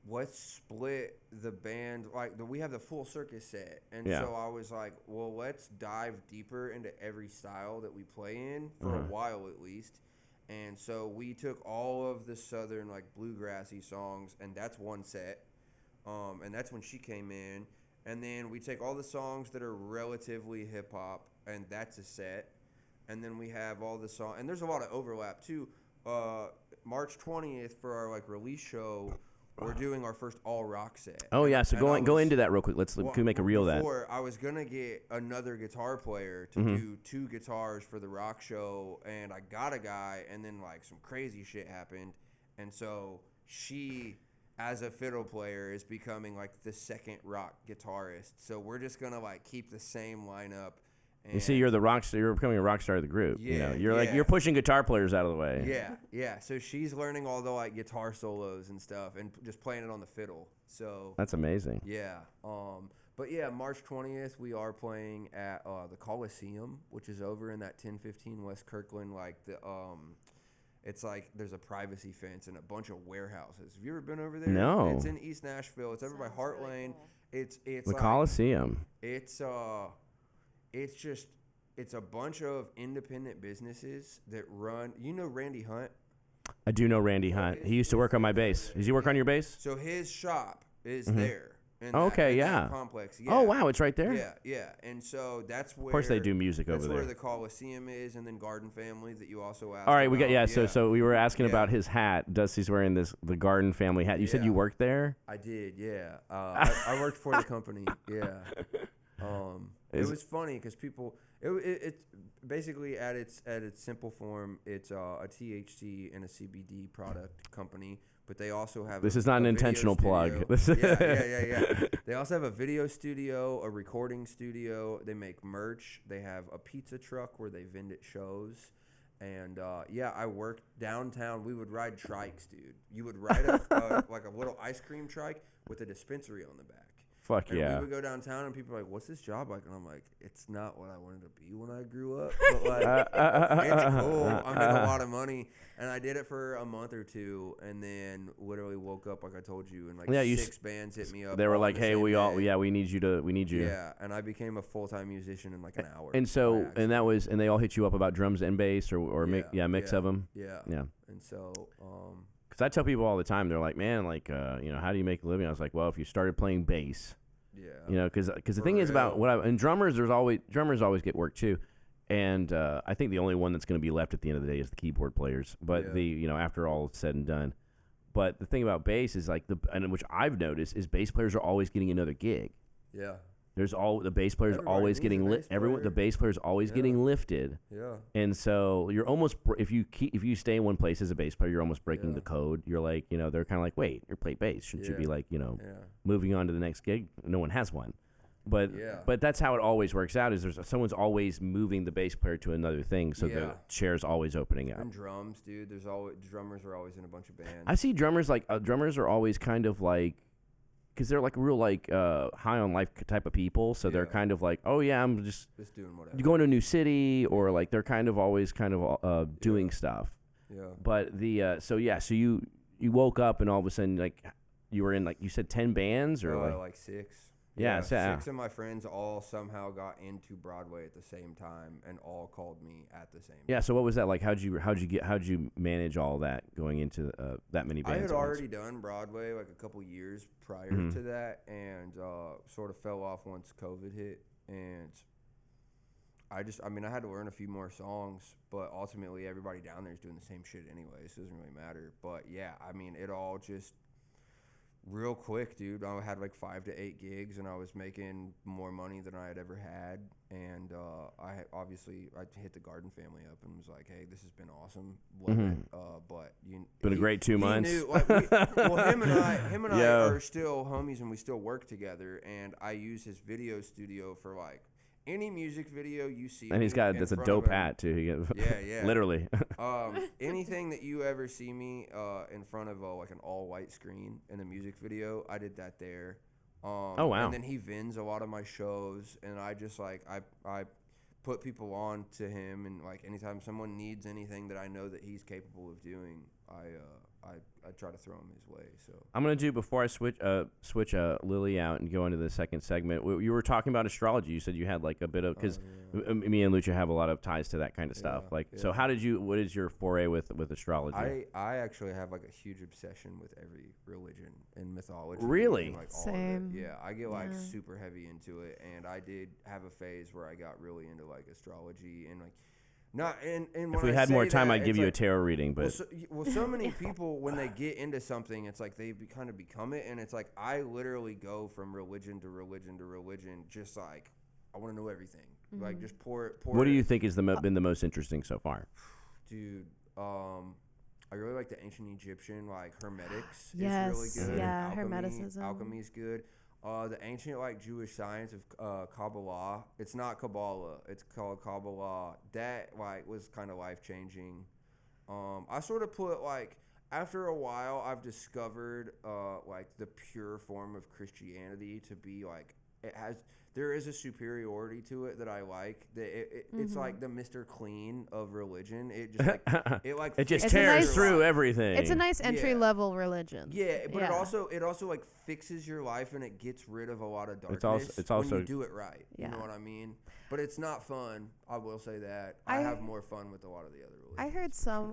let's split the band like we have the full circus set, and so I was like, well, let's dive deeper into every style that we play in for a while at least. And so we took all of the southern, like, bluegrassy songs, and that's one set. And that's when she came in. And then we take all the songs that are relatively hip-hop, and that's a set. And then we have all the songs. And there's a lot of overlap, too. March 20th for our, like, release show, we're doing our first all-rock set. Oh, yeah. So go into that real quick. Can we make a reel of that? Before, I was going to get another guitar player to do 2 guitars for the rock show, and I got a guy, and then, like, some crazy shit happened. And so she, as a fiddle player, is becoming, like, the second rock guitarist. So we're just going to, like, keep the same lineup. You see, you're the rock star. You're becoming a rock star of the group. Yeah, you're pushing guitar players out of the way. Yeah. So she's learning all the like guitar solos and stuff, and just playing it on the fiddle. So that's amazing. Yeah. But yeah, March 20th we are playing at the Coliseum, which is over in that 1015 West Kirkland. Like it's like there's a privacy fence and a bunch of warehouses. Have you ever been over there? No. It's in East Nashville. It's over by Hart Lane. Cool. It's the like, Coliseum. It's a bunch of independent businesses that run. You know Randy Hunt? I do know Randy Hunt. He used to work on my bass. Does he work on your bass? So his shop is there. In that complex. Yeah. Oh, wow. It's right there? Yeah. And so that's where. Of course they do music over there. That's where the Coliseum is, and then Garden Family that you also asked All right. about. So we were asking about his hat. Dusty's wearing the Garden Family hat. You said you worked there? I did, yeah. I worked for the company, yeah. It was funny because people. It basically at its simple form, it's a THC and a CBD product company, but they also have. This is not an intentional plug. Yeah. They also have a video studio, a recording studio. They make merch. They have a pizza truck where they vend at shows. And I worked downtown. We would ride trikes, dude. You would ride like a little ice cream trike with a dispensary on the back. Fuck and yeah. We would go downtown and people are like, what's this job like? And I'm like, it's not what I wanted to be when I grew up. But like, it's cool. I made a lot of money. And I did it for a month or two and then literally woke up like I told you and like 6 bands hit me up. They were like, hey, we need you. Yeah, and I became a full-time musician in like an hour. And so, and they all hit you up about drums and bass or mix of them. Yeah. And so, because I tell people all the time, they're like, man, like, how do you make a living? I was like, well, if you started playing bass, because the thing is about drummers always get work too. And I think the only one that's going to be left at the end of the day is the keyboard players. But Yeah. after all is said and done. But the thing about bass is like and which I've noticed is bass players are always getting another gig. Yeah. The bass players Everybody always needs a getting bass player. the bass players always Yeah. getting lifted. Yeah. And so you're almost if you stay in one place as a bass player, you're almost breaking Yeah. the code. You're like, they're kind of like, wait, you're playing bass. Shouldn't you be Yeah. like, Yeah. moving on to the next gig? No one has one. But Yeah. but that's how it always works out. Is someone's always moving the bass player to another thing, so the Yeah. chair's always opening up. And drums, dude. Drummers are always in a bunch of bands. I see drummers drummers are always kind of like, because they're like real like high on life type of people. So they're Yeah. kind of like, oh yeah, I'm just doing whatever. going to a new city, or like they're kind of always kind of doing stuff. Yeah. But so you woke up and all of a sudden like you were in like you said 10 bands or like 6. Yeah, Six of my friends all somehow got into Broadway at the same time, and all called me at the same time. Yeah, so what was that like? How'd you manage all that going into that many bands? I had at once? already done Broadway like a couple years prior Mhm. to that, and sort of fell off once COVID hit. And I had to learn a few more songs, but ultimately everybody down there is doing the same shit anyway, so it doesn't really matter. But yeah, it all just real quick, dude. I had like 5 to 8 gigs, and I was making more money than I had ever had. And I hit the Garden family up and was like, "Hey, this has been awesome, love it." But been a great 2 months. Knew, like, him and I Yeah. are still homies, and we still work together. And I use his video studio for like any music video you see. And he's got that's a dope hat too. Yeah. Literally. Anything that you ever see me in front of like an all white screen in a music video, I did that there. Oh wow! And then he vins a lot of my shows, and I just like I put people on to him, and like anytime someone needs anything that I know that he's capable of doing, I try to throw him his way. So I'm gonna do before I switch Lilly out and go into the second segment. You were talking about astrology. You said you had like a bit of because me and Lucia have a lot of ties to that kind of stuff. So what is your foray with astrology? I actually have like a huge obsession with every religion and mythology. Really? And, like, all Same. of it. Yeah, I get like super heavy into it, and I did have a phase where I got really into like astrology and like. If we had more time, I'd give you a tarot reading. But so many people, when they get into something, it's like they kind of become it, and it's like I literally go from religion to religion to religion, just like I want to know everything. Mm-hmm. Like just pour. What do you think has been the most interesting so far? Dude, I really like the ancient Egyptian, like Hermetics. Yes, is really good. yeah, Alchemy, Hermeticism. Alchemy's good. The ancient like Jewish science of Kabbalah. It's not Kabbalah. It's called Kabbalah. That like was kind of life changing. I sort of put like after a while I've discovered like the pure form of Christianity to be like there is a superiority to it that I like. It's like the Mr. Clean of religion. It just like it just It's a tears nice- through everything. It's a nice entry level religion. Yeah, but it also like fixes your life, and it gets rid of a lot of darkness. It's also when you do it right. Yeah. You know what I mean? But it's not fun. I will say that. I have more fun with a lot of the other religions. I heard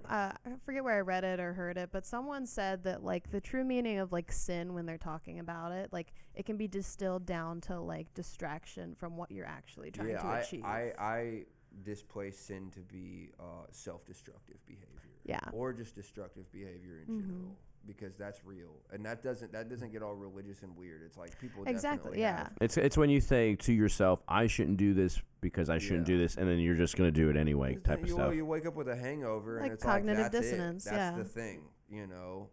I forget where I read it or heard it, but someone said that like the true meaning of like sin when they're talking about it, like it can be distilled down to like distraction from what you're actually trying to achieve. I displace sin to be self-destructive behavior. Yeah. Or just destructive behavior in general. Because that's real, and that doesn't get all religious and weird. It's like people definitely have. It's when you say to yourself, I shouldn't do this because I shouldn't do this, and then you're just gonna do it anyway, type of stuff. You wake up with a hangover, Like and it's cognitive like that's dissonance, it. That's the thing, you know.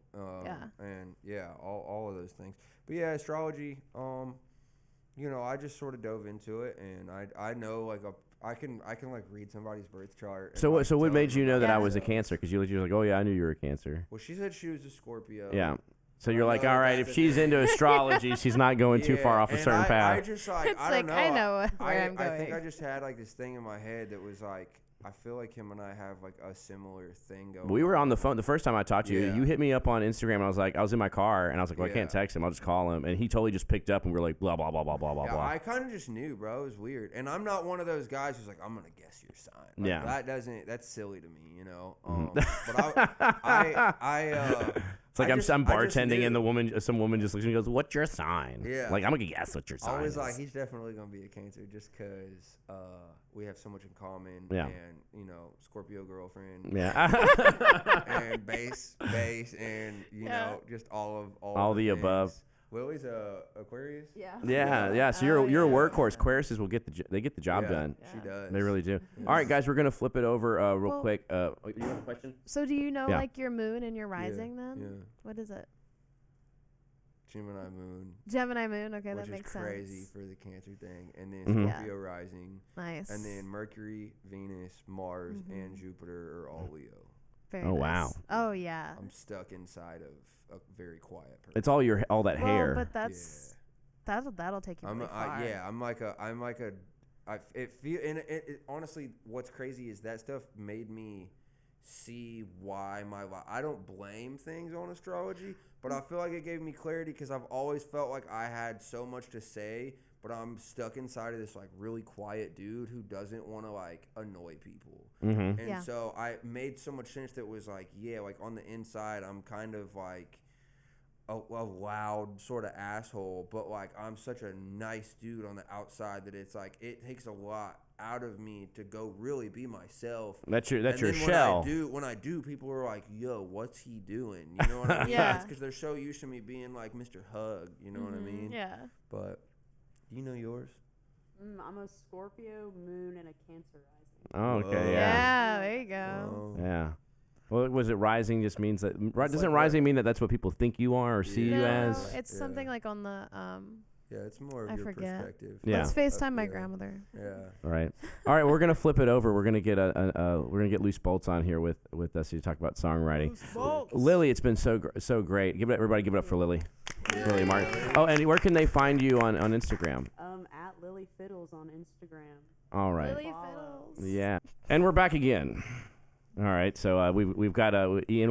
And all of those things. But yeah, astrology. I just sort of dove into it, and I know like I can like read somebody's birth chart. And, So like, what tell made you them know that I about was a themselves. Cancer? Because you were like, oh yeah, I knew you were a Cancer. Well, she said she was a Scorpio. Yeah. So you're I like, know all right, that's if the she's thing. into astrology, she's not going too far off a and certain I path. just like It's I like, don't know. I know where I'm I think going. I just had like this thing in my head that was like I feel like him and I have like a similar thing going. We were on the phone the first time I talked to you. Yeah. You hit me up on Instagram, and I was in my car, and I was like, well, I can't Yeah. text him. I'll just call him, and he totally just picked up, and we were like, blah blah blah blah blah blah Yeah, blah. I kind of just knew, bro. It was weird, and I'm not one of those guys who's like, I'm gonna guess your sign. Like, Yeah. that's silly to me, you know. But I It's like I I'm just bartending knew. and some woman just looks at me and goes, "What's your sign?" Yeah. Like I'm gonna guess what your sign I was is. like, he's definitely gonna be a Cancer just because we have so much in common. Yeah. And Scorpio girlfriend. Yeah. And bass, and just all the the things. above. Willie's Aquarius. Yeah. Yeah. So you're a workhorse. Aquariuses will get the job Yeah, done. She does. They really do. Yes. All right, guys, we're gonna flip it over real Well- quick. You have a question? So do you know Yeah. like your moon and your rising then? Yeah. What is it? Gemini moon. Gemini moon. Okay, which that makes is crazy sense. for the Cancer thing, and then Mhm. Scorpio rising, Nice. and then Mercury, Venus, Mars, Mm-hmm. and Jupiter are all Leo. Very Oh, nice. wow. Oh yeah. I'm stuck inside of a very quiet person. It's all that Well, hair. but that'll take you really far. It feel and it honestly, what's crazy is that stuff made me see why my life. I don't blame things on astrology, but I feel like it gave me clarity because I've always felt like I had so much to say, but I'm stuck inside of this like really quiet dude who doesn't want to like annoy people. Mm-hmm. And Yeah. so I made so much sense that was like, yeah, like on the inside, I'm kind of like a loud sort of asshole, but like I'm such a nice dude on the outside that it's like it takes a lot out of me to go really be myself. That's your And then shell. When I do, people are like, "Yo, what's he doing?" You know what I mean? Yeah. It's because they're so used to me being like Mr. Hug. You know what I mean? Yeah. But do you know yours? I'm a Scorpio moon and a Cancer rising. Oh, okay. Whoa. Yeah. Yeah. There you go. Oh. Yeah. Well, was it rising? Just means that doesn't like rising mean that that's what people think you are or see you No, as? it's Yeah. something like on the Yeah, it's more of I your forget. perspective. Yeah. Let's FaceTime my Yeah. grandmother. Yeah. All right. All right. We're gonna flip it over. We're gonna get Loose Bolts on here with us to talk about songwriting. Lily, it's been so great. Everybody give it up for Lily. Lilly Martin. Oh, and where can they find you on Instagram? At Lily Fiddles on Instagram. All right. Lily Follow. Fiddles. Yeah. And we're back again. All right. So we've got Ian.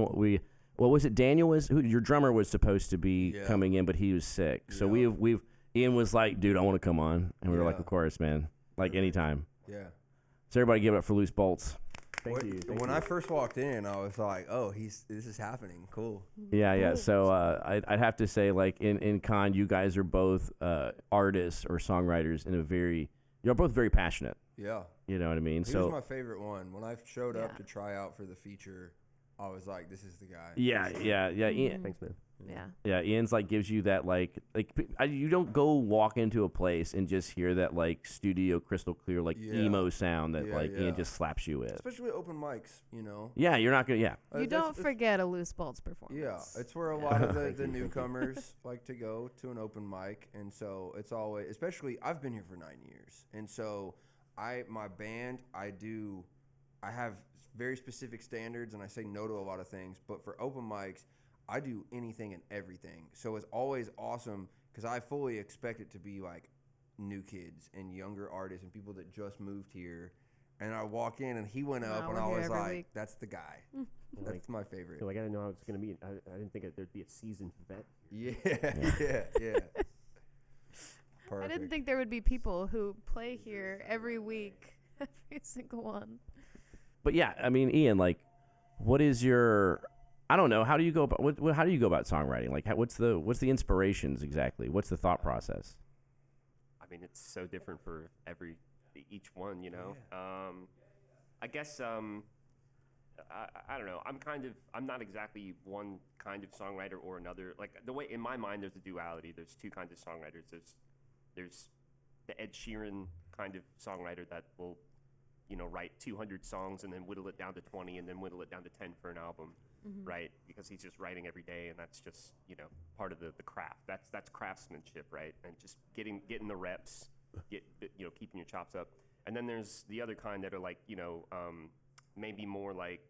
What was it? Daniel your drummer was supposed to be Yeah. coming in, but he was sick. So Yeah. we've Ian was like, dude, I want to come on, and we were like, Yeah. of course, man, like anytime. Yeah. So everybody give it up for Loose Bolts. When I first walked in, I was like, "Oh, this is happening. Cool." Yeah. So I'd have to say, like in Con, you guys are both artists or songwriters you're both very passionate. Yeah. You know what I mean? He was my favorite one. When I showed up Yeah. to try out for the feature, I was like, "This is the guy." Yeah. Ian, Thanks, man. Yeah. yeah, Ian's like gives you that you don't go walk into a place and just hear that like studio crystal clear like Yeah. emo sound that Yeah, Ian yeah. just slaps you with. Especially open mics, you know. Yeah, you're not gonna. Yeah, You don't forget a Loose Bolts performance. Yeah, it's where a lot of Thank the you. newcomers like to go to an open mic, and so it's always, especially I've been here for 9 years, and so my band, I have very specific standards, and I say no to a lot of things, but for open mics, I do anything and everything. So it's always awesome because I fully expect it to be like new kids and younger artists and people that just moved here. And I walk in and he went up and we're I here was every like, week. that's the guy. That's my favorite. So I gotta know how it's gonna be. I didn't think there'd be a seasoned vet. Yeah. Perfect. I didn't think there would be people who play here every week, every single one. but yeah, I mean, Ian, like, what is your? I don't know. How do you go about how do you go about songwriting? Like, what's the inspirations exactly? What's the thought process? I mean, it's so different for each one, you know. I guess I don't know. I'm not exactly one kind of songwriter or another. Like the way in my mind, there's a duality. There's two kinds of songwriters. There's the Ed Sheeran kind of songwriter that will, you know, write 200 songs and then whittle it down to 20 and then whittle it down to 10 for an album, right? Because he's just writing every day, and that's just, you know, part of the craft. That's craftsmanship, right? And just getting the reps, keeping your chops up. And then there's the other kind that are like, you know, maybe more like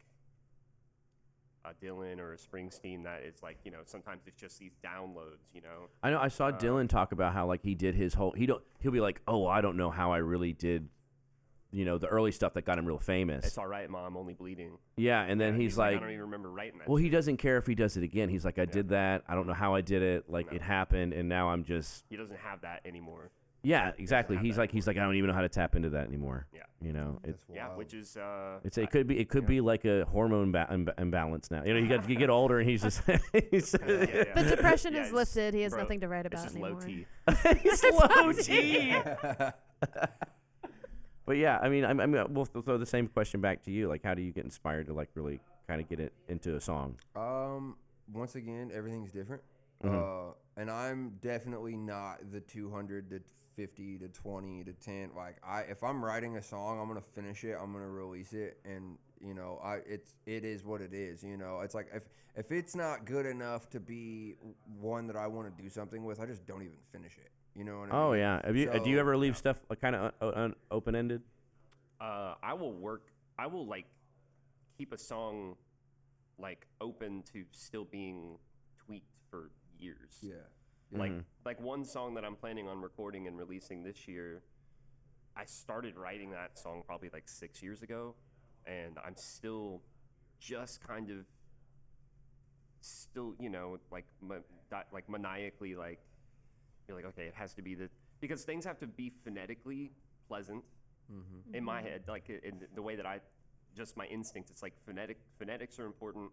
a Dylan or a Springsteen, that is like, you know, sometimes it's just these downloads, you know. I know I saw Dylan talk about how like he did his whole. He'll be like, oh, I don't know how I really did, you know, the early stuff that got him real famous. It's all right, Mom, only bleeding. Yeah, and then Yeah, he's I like, don't even remember writing that. well, he shit. doesn't care if he does it again. He's like, I did that. I don't know how I did it. Like it happened, and now I'm just. He doesn't have that anymore. Yeah, exactly. have He's that like I don't even know how to tap into that anymore. Yeah. You know, That's wild. which is it could be like a hormone imbalance now. You know, you get older and he's just he's, The depression Yeah, is it's- lifted. He has bro, nothing to write it's about just anymore. low T. he's low T. But yeah, I mean, we'll throw the same question back to you. Like, how do you get inspired to like really kind of get it into a song? Once again, everything's different. Mhm. And I'm definitely not the 200 to 50 to 20 to 10. Like if I'm writing a song, I'm gonna finish it. I'm gonna release it, and you know, it is what it is. You know, it's like if it's not good enough to be one that I want to do something with, I just don't even finish it. You know what I mean? Oh yeah. Have you? Do you So- ever leave stuff kind of open ended? I will like keep a song like open to still being tweaked for years. Yeah. Like one song that I'm planning on recording and releasing this year, I started writing that song probably like 6 years ago, and I'm still just kind of you know, like maniacally like you're like, okay, it has to be because things have to be phonetically pleasant in my head, like in the way that just my instincts. It's like phonetics are important.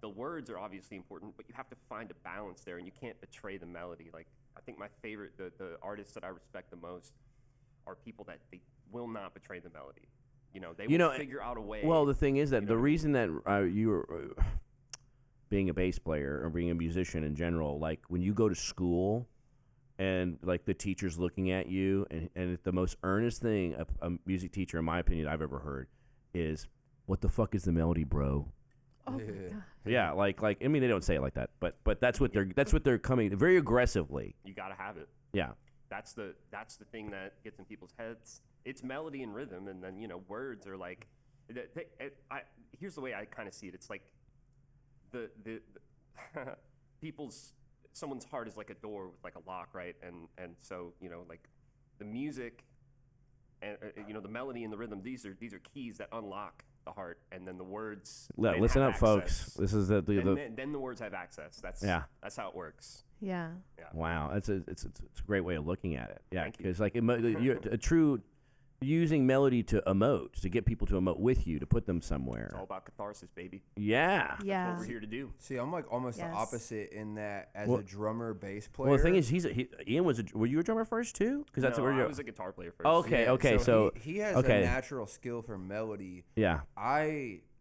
The words are obviously important, but you have to find a balance there, and you can't betray the melody. Like, I think my favorite, the artists that I respect the most are people that they will not betray the melody. You know, they will figure out a way. Well, the thing is that you the know? reason that you're being a bass player or being a musician in general, like when you go to school and like the teacher's looking at you, and the most earnest thing a music teacher, in my opinion, I've ever heard is, "What the fuck is the melody, bro?" Oh my god. Yeah, like I mean, they don't say it like that, but that's what they're coming very aggressively. You got to have it. Yeah. That's the thing that gets in people's heads. It's melody and rhythm, and then, you know, words are like. Here's the way I kind of see it. It's like the someone's heart is like a door with like a lock, right? And so, you know, like the music and you know, the melody and the rhythm. These are keys that unlock the heart, and then the words. Listen up, have folks. access. This is Then the words have access. That's how it works. Yeah. Wow, it's a great way of looking at it. Yeah, Thank you. because like you're a true using melody to emote, to get people to emote with you, to put them somewhere. It's all about catharsis, baby. Yeah. Yeah. That's what we're here to do. See, I'm like almost Yes. the opposite in that as Well- a drummer, bass player. Well, the thing is, Ian were you a drummer first too? Because that's No, where I you're. was a guitar player first. Okay, okay, so he has okay. a natural skill for melody. Yeah.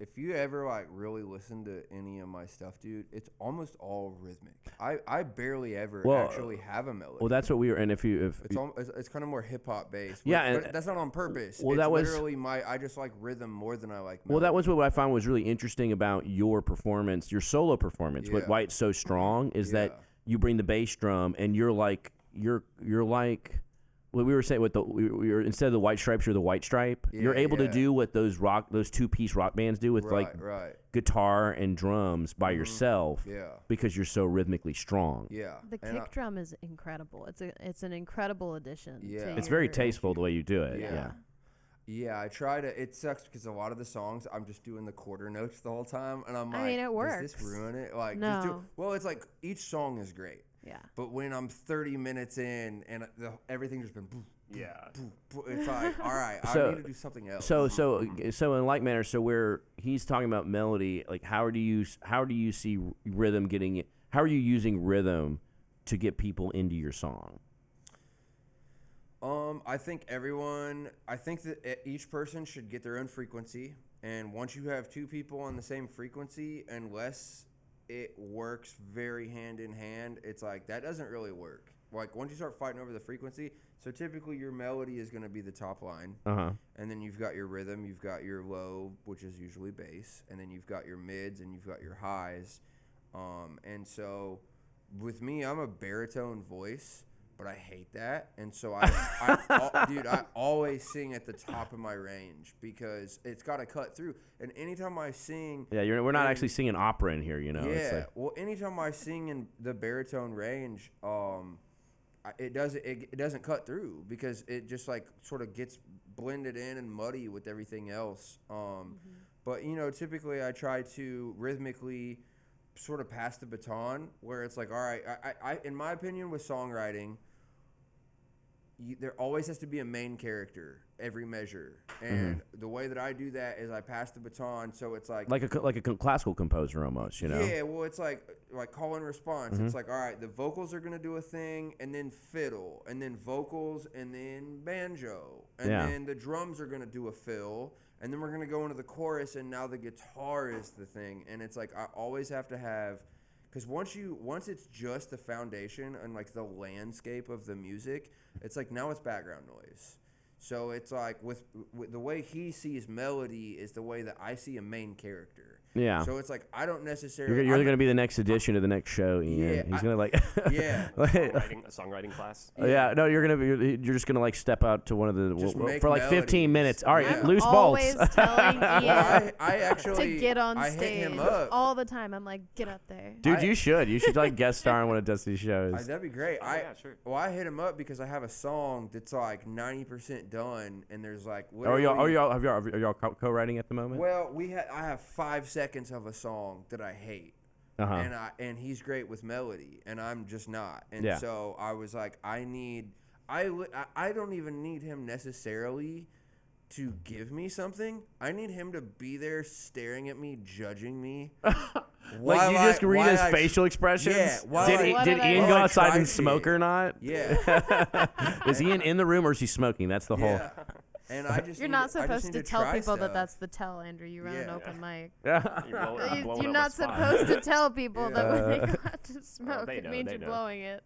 If you ever like really listen to any of my stuff, dude, it's almost all rhythmic. I barely ever actually have a melody. Well, that's what we were. And if It's kind of more hip hop based. Yeah, but and- that's not on purpose. well, it's that was- literally I just like rhythm more than I like melody. well, that was what I found was really interesting about your performance, your solo performance. Yeah. Why it's so strong is that Yeah. you bring the bass drum, and you're like what we were saying with we were instead of the white stripes, you're the white stripe. You're able to yeah. do what those 2-piece rock bands do with right, like right. guitar and drums by yourself. Yeah. Because you're so rhymically strong. Yeah. The kick drum is incredible. It's an incredible addition. Yeah. To It's very your- tasteful the way you do it. Yeah. Yeah. Yeah, I try to. It sucks because a lot of the songs I'm just doing the quarter notes the whole time, and I'm like, I mean, it does works. this ruin it? Like, No. well, it's like each song is great, Yeah. but when I'm 30 minutes in and everything's just been, boom, Yeah. boom, boom, it's like, all right, So- I need to do something else. So in like manner, so where he's talking about melody, like how do you see rhythm getting? How are you using rhythm to get people into your song? I think that each person should get their own frequency, and once you have two people on the same frequency, unless it works very hand in hand, it's like that doesn't really work. Like once you start fighting over the frequency, so typically your melody is going to be the top line, and then you've got your rhythm, you've got your low, which is usually bass, and then you've got your mids and you've got your highs, and so with me, I'm a baritone voice. But I hate that, and so I always sing at the top of my range because it's got to cut through. And anytime I sing, Yeah, we're not actually singing opera in here, you know. yeah, It's like, well, anytime I sing in the baritone range, it doesn't cut through because it just like sort of gets blended in and muddy with everything else. But you know, typically I try to rhythmically sort of pass the baton, where it's like, all right, I in my opinion with songwriting, there always has to be a main character every measure, and the way that I do that is I pass the baton, so it's like a classical composer almost, you know. Yeah, well, it's like call and response. It's like, all right, the vocals are gonna do a thing, and then fiddle, and then vocals, and then banjo, and then the drums are gonna do a fill, and then we're gonna go into the chorus, and now the guitar is the thing, and it's like I always have to have. Because once it's just the foundation and like the landscape of the music, it's like now it's background noise. So it's like with the way he sees melody is the way that I see a main character. Yeah. So it's like I don't necessarily. You're going to be the next edition of the next show, Ian. Yeah, He's going to like. Yeah. A songwriting class. Yeah. No, you're just going to like step out to one of the for like 15 minutes. All right, Yeah. loose Always bolts. telling Ian Well, I actually to get on I stage hit him up. all the time. I'm like, get up there. Dude, you should like guest star on one of Dusty's shows. That'd be great. Yeah, sure. Well, I hit him up because I have a song that's like 90% done, and there's like. Are y'all co-writing at the moment? Well, I have 5 seconds of a song that I hate, and he's great with melody, and I'm just not. And so I was like, I don't even need him necessarily to give me something. I need him to be there staring at me, judging me. Like you just read his facial expressions? Yeah. Did Ian go outside and smoke shit. or not? Yeah. Is Ian in the room or is he smoking? That's the whole. Yeah. And I just You're need not to- I just supposed need to tell try people that stuff. that's the tell, Andrew. You run an Yeah. open mic. You're blowing You're up not a spot. supposed to tell people that when they got to smoke, they it know, means they you're know. blowing it.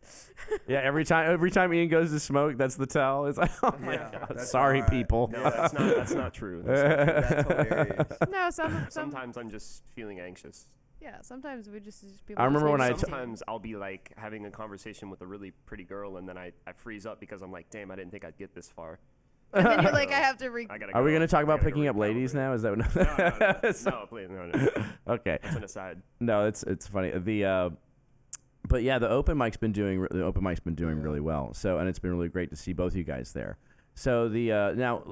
Yeah, every time Ian goes to smoke, that's the tell. It's like, oh my Yeah, God, that's sorry all right. people. No, that's not true. That's not true. That's hilarious. No, some Sometimes I'm just feeling anxious. yeah. Sometimes we just people. I remember just when need I to t- see. Sometimes I'll be like having a conversation with a really pretty girl, and then I freeze up because I'm like, damn, I didn't think I'd get this far. And then you're like, I have to I gotta Are we go. going to talk I about gotta picking go up ladies recalibrate. now? Is that what? No, please, no. Okay. That's an aside. No, it's funny. But yeah, the open mic's been doing really well. So, and it's been really great to see both you guys there. So now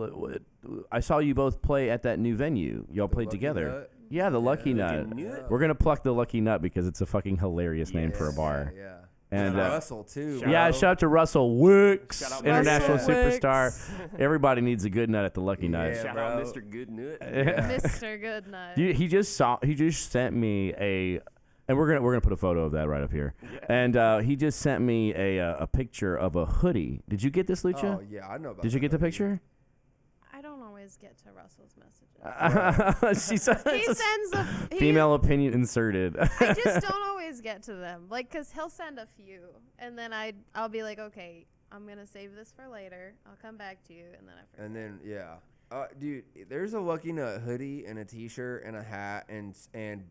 I saw you both play at that new venue. Y'all played Lucky together. Nut. Yeah, the Lucky Nut. We're gonna pluck the Lucky Nut because it's a fucking hilarious name for a bar. Yeah. And Russell too. yeah, shout out to Russell Wicks, Shout out international Russell superstar. Everybody needs a good nut at the Lucky Nut. Yeah, Shout bro. out Mr. Good Nut. Mr. Goodnight. He just sent me and we're gonna put a photo of that right up here. And he just sent me a picture of a hoodie. Did you get this, Lucia? Oh yeah, I know about. Did you that get the hoodie. picture? I don't always get to Russell's messages. She said He sends a female opinion inserted. I just don't always get to them, like, cause he'll send a few, and then I'll be like, okay, I'm gonna save this for later. I'll come back to you, and then I forget. And then dude, there's a Lucky Nut hoodie and a T-shirt and a hat and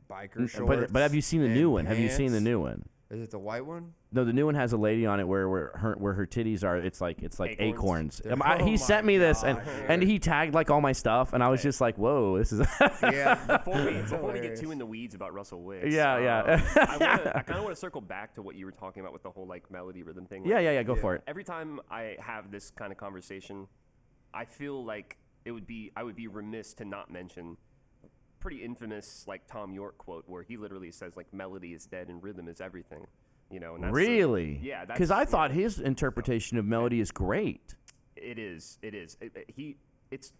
biker shorts. But have you seen the new one? and Have you seen the pants. new one? Is it the white one? No, the new one has a lady on it where her titties are. It's like acorns. They're- He oh sent my me this God, and he tagged like all my stuff and I was just like, whoa, this is. Yeah. Before we get hilarious. too in the weeds about Russell Wicks, Yeah. I kind of want to circle back to what you were talking about with the whole like melody rhythm thing. Yeah. Go for it. Every time I have this kind of conversation, I feel like I would be remiss to not mention pretty infamous like Tom York quote where he literally says like melody is dead and rhythm is everything. You know, and that's Really? yeah. Because I thought his interpretation of melody is great. It is.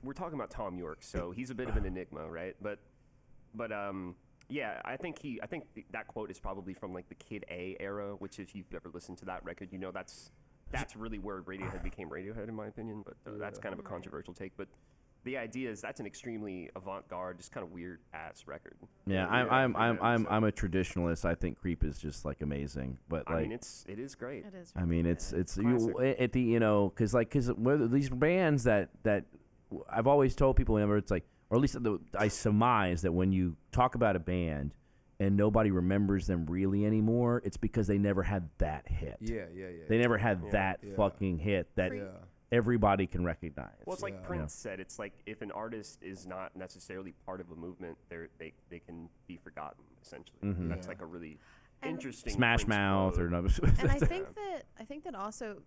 We're talking about Tom York, so he's a bit of an enigma, right? But yeah, I think that quote is probably from like the Kid A era, which if you've ever listened to that record, you know that's really where Radiohead became Radiohead, in my opinion. But that's kind of a controversial take. But the idea is that's an extremely avant-garde, just kind of weird ass record. Yeah, I'm a traditionalist. I think Creep is just like amazing, but like I mean, it is great. It is. I mean, it's Classic. at the because these bands that I've always told people whenever it's like, or at least I surmise that when you talk about a band and nobody remembers them really anymore, it's because they never had that hit. Yeah. They never had that fucking hit that Yeah. everybody can recognize. Well, it's like Yeah. Prince said. It's like if an artist is not necessarily part of a movement, they can be forgotten. Essentially, that's like a really And- interesting Smash Prince Mouth quote. or no. And I think that also,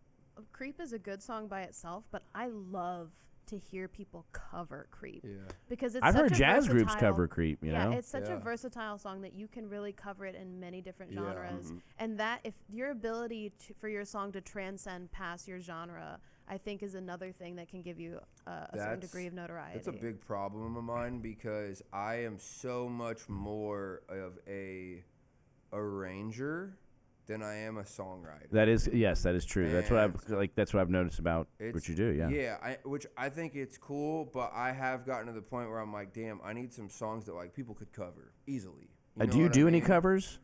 Creep is a good song by itself, but I love to hear people cover Creep Yeah. because it's. I've such heard a jazz groups versatile- cover Creep. You know. it's such a Yeah. versatile song that you can really cover it in many different Yeah. genres, and that if your ability for your song to transcend past your genre I think is another thing that can give you a certain degree of notoriety. That's a big problem of mine because I am so much more of a arranger than I am a songwriter. That is true. And that's what I've noticed about what you do. Yeah. Yeah, which I think it's cool, but I have gotten to the point where I'm like, damn, I need some songs that like people could cover easily. Do you do any covers?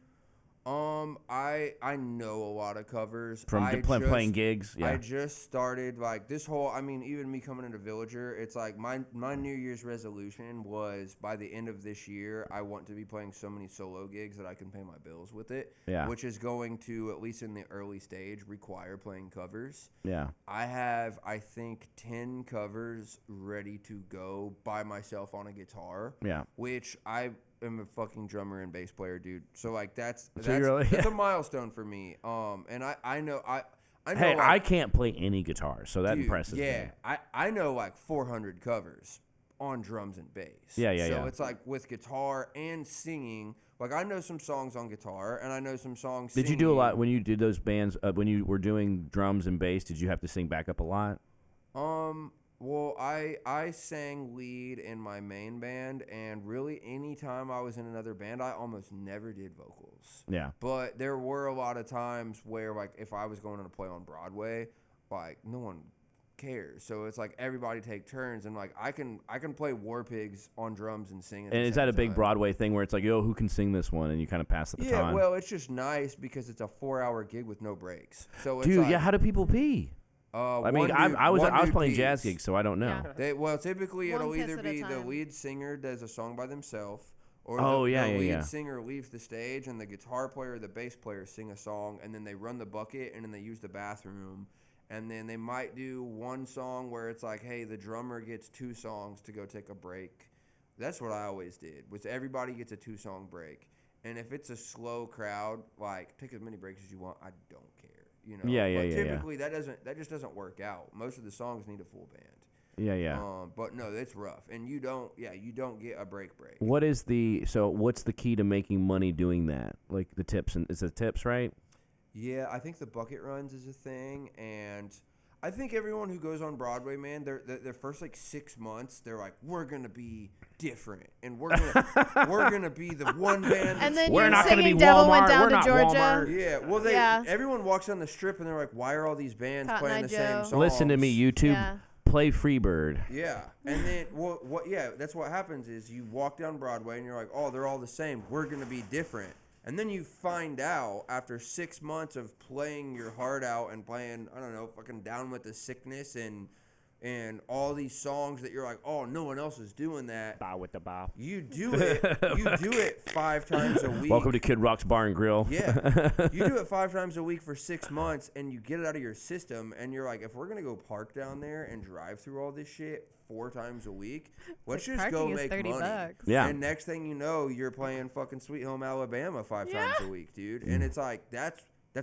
I know a lot of covers From playing gigs. Yeah. I just started like this whole. I mean, even me coming into Villager, it's like my New Year's resolution was by the end of this year, I want to be playing so many solo gigs that I can pay my bills with it. Yeah. Which is going to, at least in the early stage, require playing covers. Yeah. I have, I think, 10 covers ready to go by myself on a guitar. Yeah. Which I'm a fucking drummer and bass player, dude. So like that's that's a milestone for me. And I know Hey, like, I can't play any guitar, so that impresses me. Yeah, I know like 400 covers on drums and bass. Yeah. So it's like with guitar and singing. Like I know some songs on guitar and I know some songs. Did you do a lot when you did those bands? When you were doing drums and bass, did you have to sing back up a lot? Well, I sang lead in my main band, and really any time I was in another band, I almost never did vocals. Yeah. But there were a lot of times where, like, if I was going on a play on Broadway, like, no one cares. So it's like everybody take turns, and like I can play War Pigs on drums and sing. And is that a big Broadway thing where it's like, yo, who can sing this one, and you kind of pass the baton? Yeah, well, it's just nice because it's a 4-hour gig with no breaks. So it's dude, like, yeah, how do people pee? I mean, I was playing jazz gigs, so I don't know. Yeah. Typically One it'll kiss either at a be the time. lead singer does a song by themselves, or Oh, the yeah, lead singer leaves the stage and the guitar player or the bass player sing a song, and then they run the bucket and then they use the bathroom, and then they might do one song where it's like, hey, the drummer gets 2 songs to go take a break. That's what I always did, was everybody gets a 2-song break. And if it's a slow crowd, like, take as many breaks as you want, I don't care. You know? But typically that just doesn't work out. Most of the songs need a full band. Yeah. But no, it's rough, and you don't get a break. What's the key to making money doing that? Like the tips, and is the tips right? Yeah, I think the bucket runs is a thing, and I think everyone who goes on Broadway, man, their first like 6 months, they're like, we're gonna be different, and we're gonna be the one band. And then we're you're not gonna singing be Devil Walmart. Went Down We're to not Georgia. Walmart. Yeah, everyone walks down the strip and they're like, why are all these bands Cotton playing Eye the same Joe. songs? Listen to me, YouTube. Yeah. Play Freebird. Yeah, and then that's what happens is you walk down Broadway and you're like, oh, they're all the same. We're gonna be different. And then you find out after 6 months of playing your heart out and playing, I don't know, fucking Down with the Sickness and all these songs that you're like, oh, no one else is doing that. Bow with the bow. You do it 5 times a week. Welcome to Kid Rock's Bar and Grill. Yeah. You do it 5 times a week for 6 months, and you get it out of your system, and you're like, if we're going to go park down there and drive through all this shit 4 times a week, let's just go parking is make $30 money. bucks. Yeah. And next thing you know, you're playing fucking Sweet Home Alabama 5 times a week, dude. And it's like, that's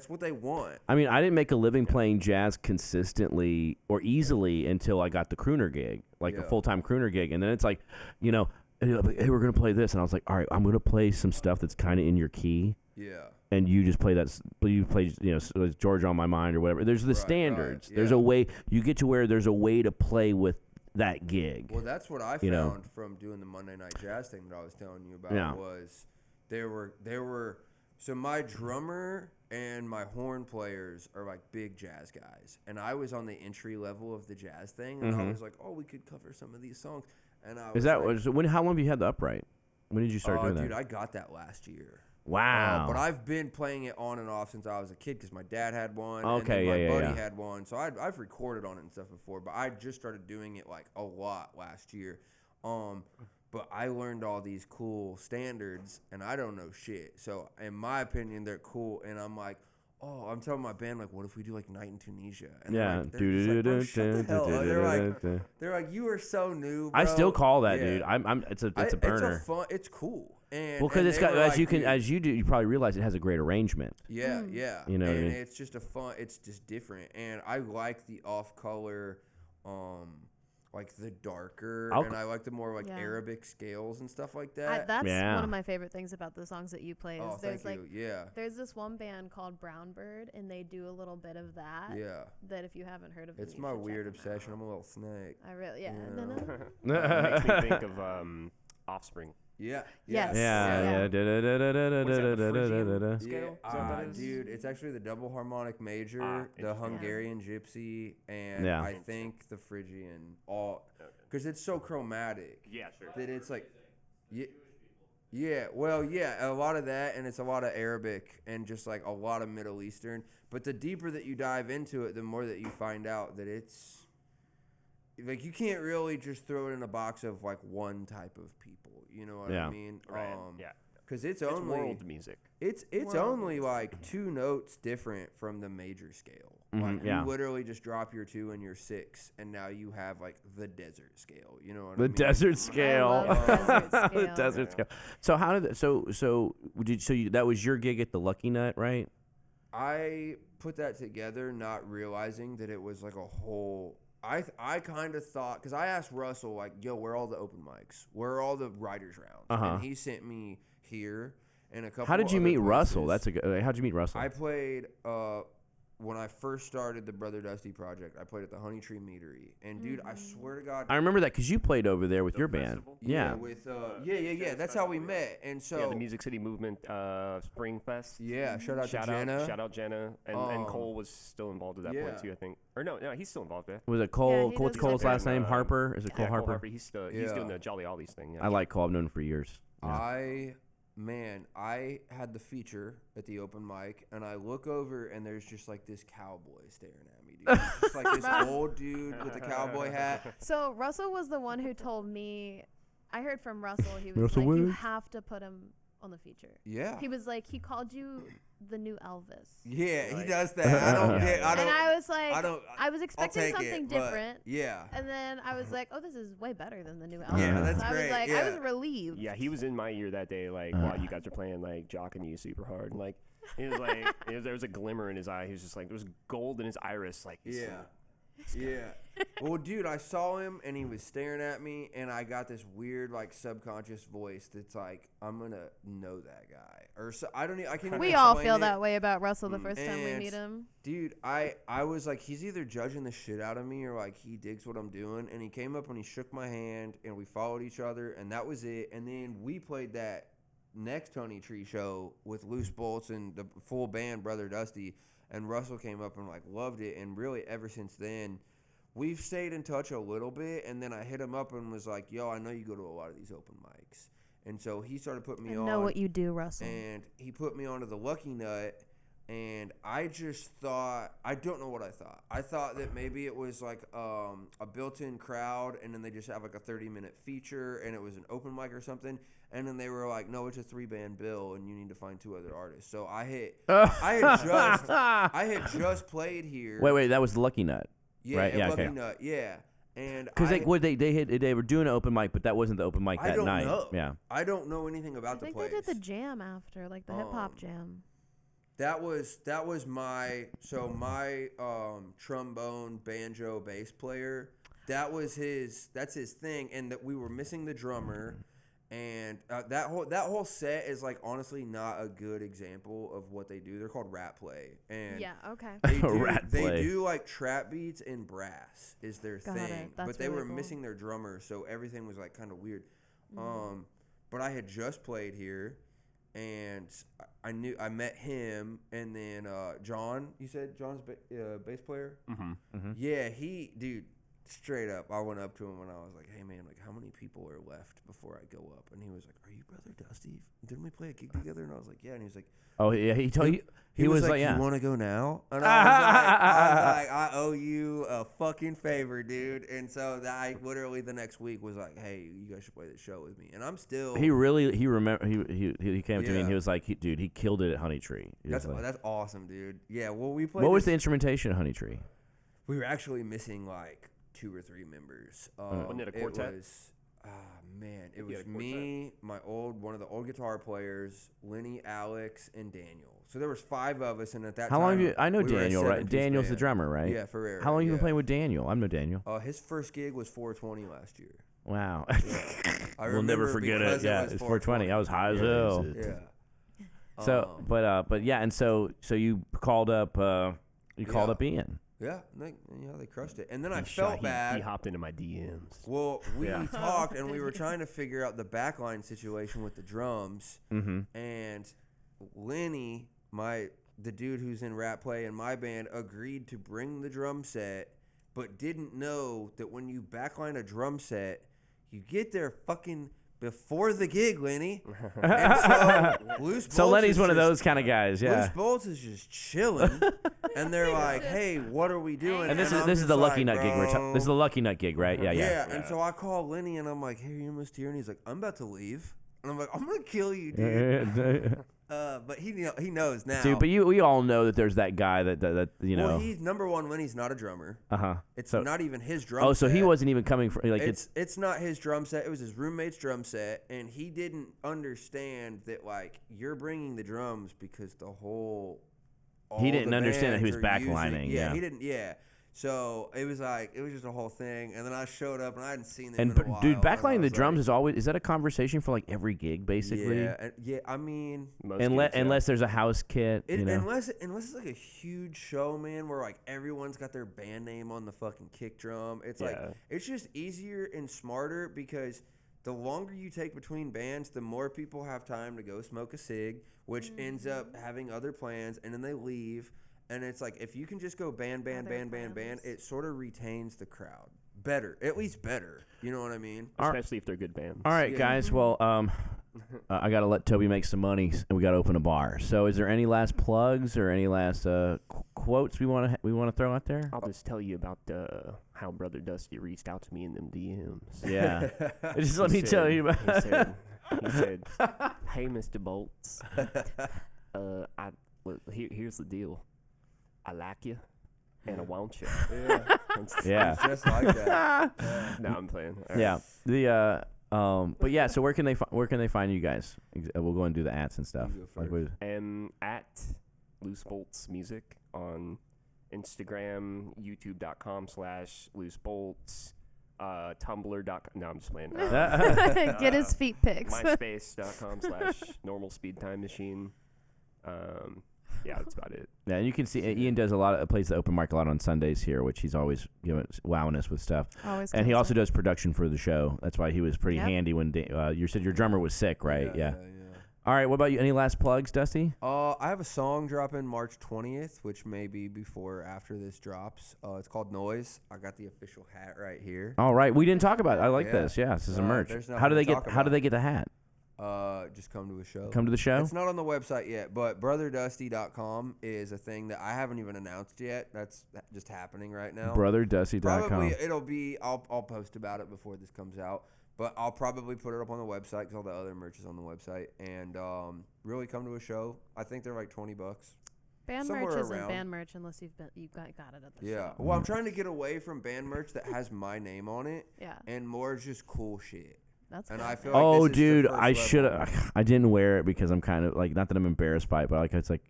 what they want. I mean, I didn't make a living playing jazz consistently or easily until I got the crooner gig, like a full-time crooner gig. And then it's like, you know, hey, we're going to play this. And I was like, all right, I'm going to play some stuff that's kind of in your key. Yeah. And you just play that, you play, you know, Georgia on My Mind or whatever. There's the standards. Right, There's a way, you get to where there's a way to play with that gig. Well, that's what I found from doing the Monday Night Jazz thing that I was telling you about was there were so my drummer and my horn players are like big jazz guys, and I was on the entry level of the jazz thing, and I was like, oh, we could cover some of these songs. And I was how long have you had the upright? When did you start doing that? Dude, I got that last year. Wow. But I've been playing it on and off since I was a kid because my dad had one. Okay, and then my buddy had one. So I've recorded on it and stuff before, but I just started doing it like a lot last year. But I learned all these cool standards, and I don't know shit. So in my opinion, they're cool, and I'm like, oh, I'm telling my band, like, what if we do like Night in Tunisia? And they're like, you are so new, bro. I still call that, dude. It's a burner. It's cool. And, well, because it's got as you do, you probably realize it has a great arrangement. Yeah. You know, and what I mean? it's just it's just different, and I like the off color. like the darker, I'll- and I like the more like Yeah. Arabic scales and stuff like that. That's Yeah. one of my favorite things about the songs that you play. Is Oh, there's thank like you. Yeah, there's this one band called Brown Bird, and they do a little bit of that. yeah. That if you haven't heard of them, It's you my should check weird them obsession. out. I'm a little snake. I really you no, know. no. It makes me think of Offspring. Yeah. Yes. Yeah, Yeah. yeah. Phrygian Yeah, scale? Is that what that is? dude, it's actually the double harmonic major, the interesting. Hungarian gypsy, and Yeah. I think the Phrygian, all because it's so chromatic Yeah, sure. that it's like, yeah, well, yeah, a lot of that, and it's a lot of Arabic and just like a lot of Middle Eastern. But the deeper that you dive into it, the more that you find out that it's like you can't really just throw it in a box of like one type of people. You know what Yeah. I mean? Right. Yeah. Because it's It's only world music. It's World only music. like 2 notes different from the major scale. Mhm, Like yeah. you literally just drop your 2 and your 6, and now you have like the desert scale. You know what I The mean? desert scale. love the desert The scale. desert scale. So how did that was your gig at the Lucky Nut, right? I put that together, not realizing that it was like a whole. I kind of thought, because I asked Russell like, "Yo, where are all the open mics? Where are all the writers rounds?" Uh-huh. And he sent me here and a couple. How did you other meet Russell? places. That's a good. How'd you meet Russell? I played when I first started the Brother Dusty project. I played at the Honey Tree Meadery, and dude, I swear to God, I remember that because you played over there with your band. festival? Yeah. with yeah. That's how we met, and so Yeah, the Music City Movement Spring Fest. yeah, shout out Shout to Jenna. Shout out Jenna. And Cole was still involved at that yeah. point too, I think. Or no, he's still involved there. Was it Cole? he What's does Cole's like last name? Harper? Is it Cole Yeah, Harper? He's Yeah. doing the Jolly Ollies thing. Yeah. I like Cole. I've known him for years. Yeah. I had the feature at the open mic, and I look over, and there's just like this cowboy staring at me, dude. It's just like this old dude with a cowboy hat. So Russell was the one who told me. I heard from Russell. He was Russell like, "You Williams? have to put him on the feature." Yeah, He was like, he called you the new Elvis. yeah, he Right. does that. I don't Yeah, get. yeah. I don't. And I was like, I don't. I was I'll expecting take something it, but different. yeah. And then I was like, oh, this is way better than the new Elvis. Yeah, that's I was great, like, I yeah. was relieved. Yeah, he was in my ear that day, like while you guys were playing, like jocking you super hard. And, like he was like, there was a glimmer in his eye. He was just like, there was gold in his iris. Like, he's Yeah. Yeah. Well, dude, I saw him and he was staring at me, and I got this weird, like, subconscious voice that's like, I'm gonna know that guy, or so I don't. I can't. Even We all explain feel it. that way about Russell the first time we And meet him. Dude, I was like, he's either judging the shit out of me or like he digs what I'm doing. And he came up and he shook my hand and we followed each other, and that was it. And then we played that next Honey Tree show with Loose Bolts and the full band, Brother Dusty. And Russell came up and like loved it. And really, ever since then, we've stayed in touch a little bit. And then I hit him up and was like, "Yo, I know you go to a lot of these open mics." And so he started putting me I on. know what you do, Russell. And he put me onto the Lucky Nut, and I just thought, I don't know what I thought. I thought that maybe it was like a built-in crowd, and then they just have like a 30-minute feature, and it was an open mic or something. And then they were like, "No, it's a 3-band bill, and you need to find 2 other artists." So I had just played here. Wait, that was the Lucky Nut. Yeah, right? Yeah, Lucky okay. Nut, yeah. And Because they were doing an open mic, but that wasn't the open mic I that don't night. know. Yeah. I don't know anything about I think the place. they did the jam after, like the hip hop jam. That was my trombone, banjo, bass player. That's his thing, and that we were missing the drummer, and that whole set is like honestly not a good example of what they do. They're called rat play, and Yeah, okay. they do, Rat they play. do like trap beats and brass is their Got it. thing, That's but they really were cool. missing their drummer, so everything was like kind of weird. Mm-hmm. But I had just played here, and I met him, and then John. You said John's bass player. Mm-hmm. Yeah, dude. Straight up, I went up to him and I was like, "Hey man, like how many people are left before I go up?" And he was like, "Are you Brother Dusty? Didn't we play a gig together?" And I was like, "Yeah." And he was like, Oh yeah, he told you. He was like, yeah. "You want to go now?" And I was like, "I owe you a fucking favor, dude." And so I literally the next week was like, "Hey, you guys should play this show with me." And I'm still. He came to me and he was like, dude, he killed it at Honey Tree. He was like- That's awesome, dude. Yeah. Well, we played. what was the instrumentation at Honey Tree? We were actually missing like 2 or 3 members. Wasn't it a quartet? Man, it You was had a quartet. me, one of the old guitar players, Lenny, Alex, and Daniel. So there was 5 of us, and at that How time, long have you? I know we were a Daniel, right? 7-piece Daniel's the band. drummer, right? Yeah, Ferreira. How long you been yeah. playing with Daniel? I'm no Daniel. His first gig was 420 last year. Wow. I We'll never remember forget it. because Yeah, was it's 420. I was high as hell. Yeah. So, but yeah, and so you called up, called up Ian. Yeah, they crushed it. And then I He felt bad. He hopped into my DMs. Well, we talked and we were trying to figure out the backline situation with the drums. Mm-hmm. And Lenny, the dude who's in Rat Play in my band, agreed to bring the drum set, but didn't know that when you backline a drum set, you get there fucking before the gig, Lenny. And so Loose So Bolts Lenny's is one of just- those kind of guys, yeah. Loose Bolts is just chilling, and they're like, "Hey, what are we doing?" And this I'm is just the like, Lucky Nut gig. "Bro." This is the Lucky Nut gig, right? Yeah, yeah. Yeah, and so I call Lenny and I'm like, "Hey, you almost here?" And he's like, "I'm about to leave." And I'm like, "I'm gonna kill you, dude." But he knows now. Dude, but we all know that there's that guy that you know. Well, he's number one. Lenny's not a drummer. It's So- not even his drum. Oh, so he set. wasn't even coming for like It's not his drum set. It was his roommate's drum set, and he didn't understand that like you're bringing the drums because all He didn't the understand that he bands was are using- backlining, yeah. he didn't. Yeah. So it was just a whole thing, and then I showed up and I hadn't seen them And in a while. dude, and I backlining the was drums like, is that a conversation for like every gig basically? yeah. I mean, Most Unless gigs, yeah. unless there's a house kit, you know. unless it's like a huge show, man, where like everyone's got their band name on the fucking kick drum. It's like Yeah. it's just easier and smarter because the longer you take between bands, the more people have time to go smoke a cig, which ends up having other plans, and then they leave. And it's like if you can just go band, it sort of retains the crowd better, at least better. You know what I mean? Especially if they're good bands. All right, Yeah. guys. Well, I got to let Toby make some money, and we got to open a bar. So, is there any last plugs or any last quotes we want to throw out there? I'll just tell you about how Brother Dusty reached out to me in them DMs. Yeah. Just let me tell you about. He said, "Hey, Mr. Bolts, here's the deal. I like you, and I want you." Yeah. Just like that. No, I'm playing. All right. Yeah. But yeah. So where can they find you guys? We'll go and do the ads and stuff. You go Like first. And at Loose Bolts Music on Instagram, youtube.com/loosebolts, tumblr.com. No, I'm just playing. Get his feet pics. MySpace.com/normal speed time machine. Yeah, that's about it. Yeah, and you can see Ian does plays the open mic a lot on Sundays here, which he's always wowing us with stuff. Always And he comes also up. does production for the show. That's why he was pretty Yep. handy when you said your drummer was sick, right? Yeah. Yeah. All right. What about you? Any last plugs, Dusty? I have a song dropping March 20th, which may be before or after this drops. It's called Noise. I got the official hat right here. All right. We didn't talk about it. I like Yeah. this. Yeah, this is a merch. there's How do nothing they to get? talk How do about. they get the hat? Just come to a show. Come to the show. It's not on the website yet, but brotherdusty.com is a thing that I haven't even announced yet. That's just happening right now. BrotherDusty.com. Probably it'll be. I'll post about it before this comes out, but I'll probably put it up on the website because all the other merch is on the website. And really come to a show. I think they're like $20. Band somewhere merch isn't around. band merch unless you got it at the Yeah. show. Well, I'm trying to get away from band merch that has my name on it, Yeah, and more just cool shit. that's And good. I feel like Oh, this is the dude, first I level. should have. I didn't wear it because I'm kind of like, not that I'm embarrassed by it, but like it's like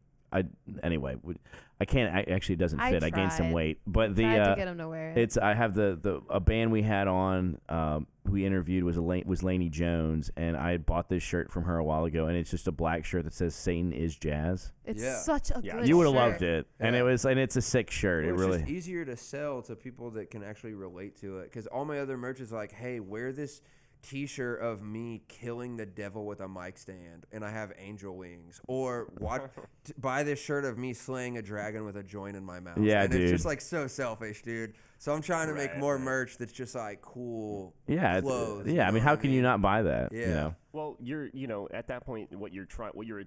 anyway. I can't. Actually, it doesn't I fit. I gained some tried. weight, but Tried to the get him to wear it. I have a band we had on. We interviewed was Lainey Jones, and I had bought this shirt from her a while ago, and it's just a black shirt that says "Satan is Jazz." It's Yeah. such a Yeah. good You would have shirt. loved it, and Yeah. it's a sick shirt. Well, It it's really. just easier to sell to people that can actually relate to it. Because all my other merch is like, hey, wear this T-shirt of me killing the devil with a mic stand, and I have angel wings, or buy this shirt of me slaying a dragon with a joint in my mouth. Yeah, and dude. it's just like so selfish, dude. So I'm trying to make Right, more right. merch that's just like cool. Yeah, clothes, yeah. I mean, know how what can you not buy that? Yeah. You know? Well, at that point, what you're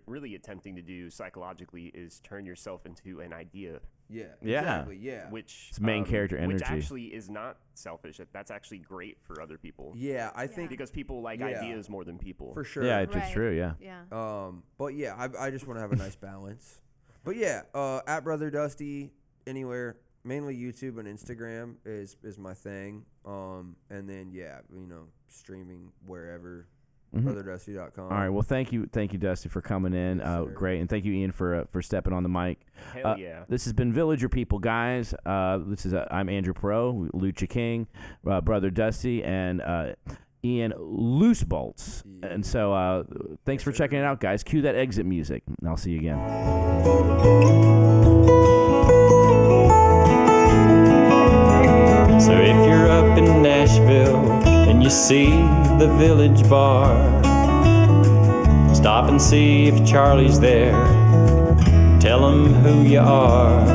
really attempting to do psychologically is turn yourself into an idea, Yeah. Yeah. Exactly. Yeah. which It's main character which energy. actually is not selfish. That's actually great for other people. Yeah. I think Because people like Yeah. ideas more than people. for sure. Yeah, it's Right. true. Yeah. Yeah. But yeah, I just want to have a nice balance. But yeah, at Brother Dusty, anywhere, mainly YouTube and Instagram is my thing. And then streaming wherever. BrotherDusty.com. All right. Well, thank you, Dusty, for coming in. Great, and thank you, Ian, for stepping on the mic. Hell yeah. This has been Villager People, guys. I'm Andrew Perot, Lucia King, Brother Dusty, and Ian Loose Bolts. Yeah. And so, thanks for checking it out, guys. Cue that exit music, and I'll see you again. So if you're up in Nashville and you see the Village Bar, stop and see if Charlie's there. Tell him who you are.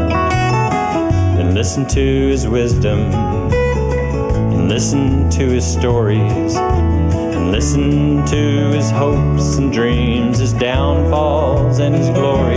Then listen to his wisdom, and listen to his stories, and listen to his hopes and dreams, his downfalls and his glory.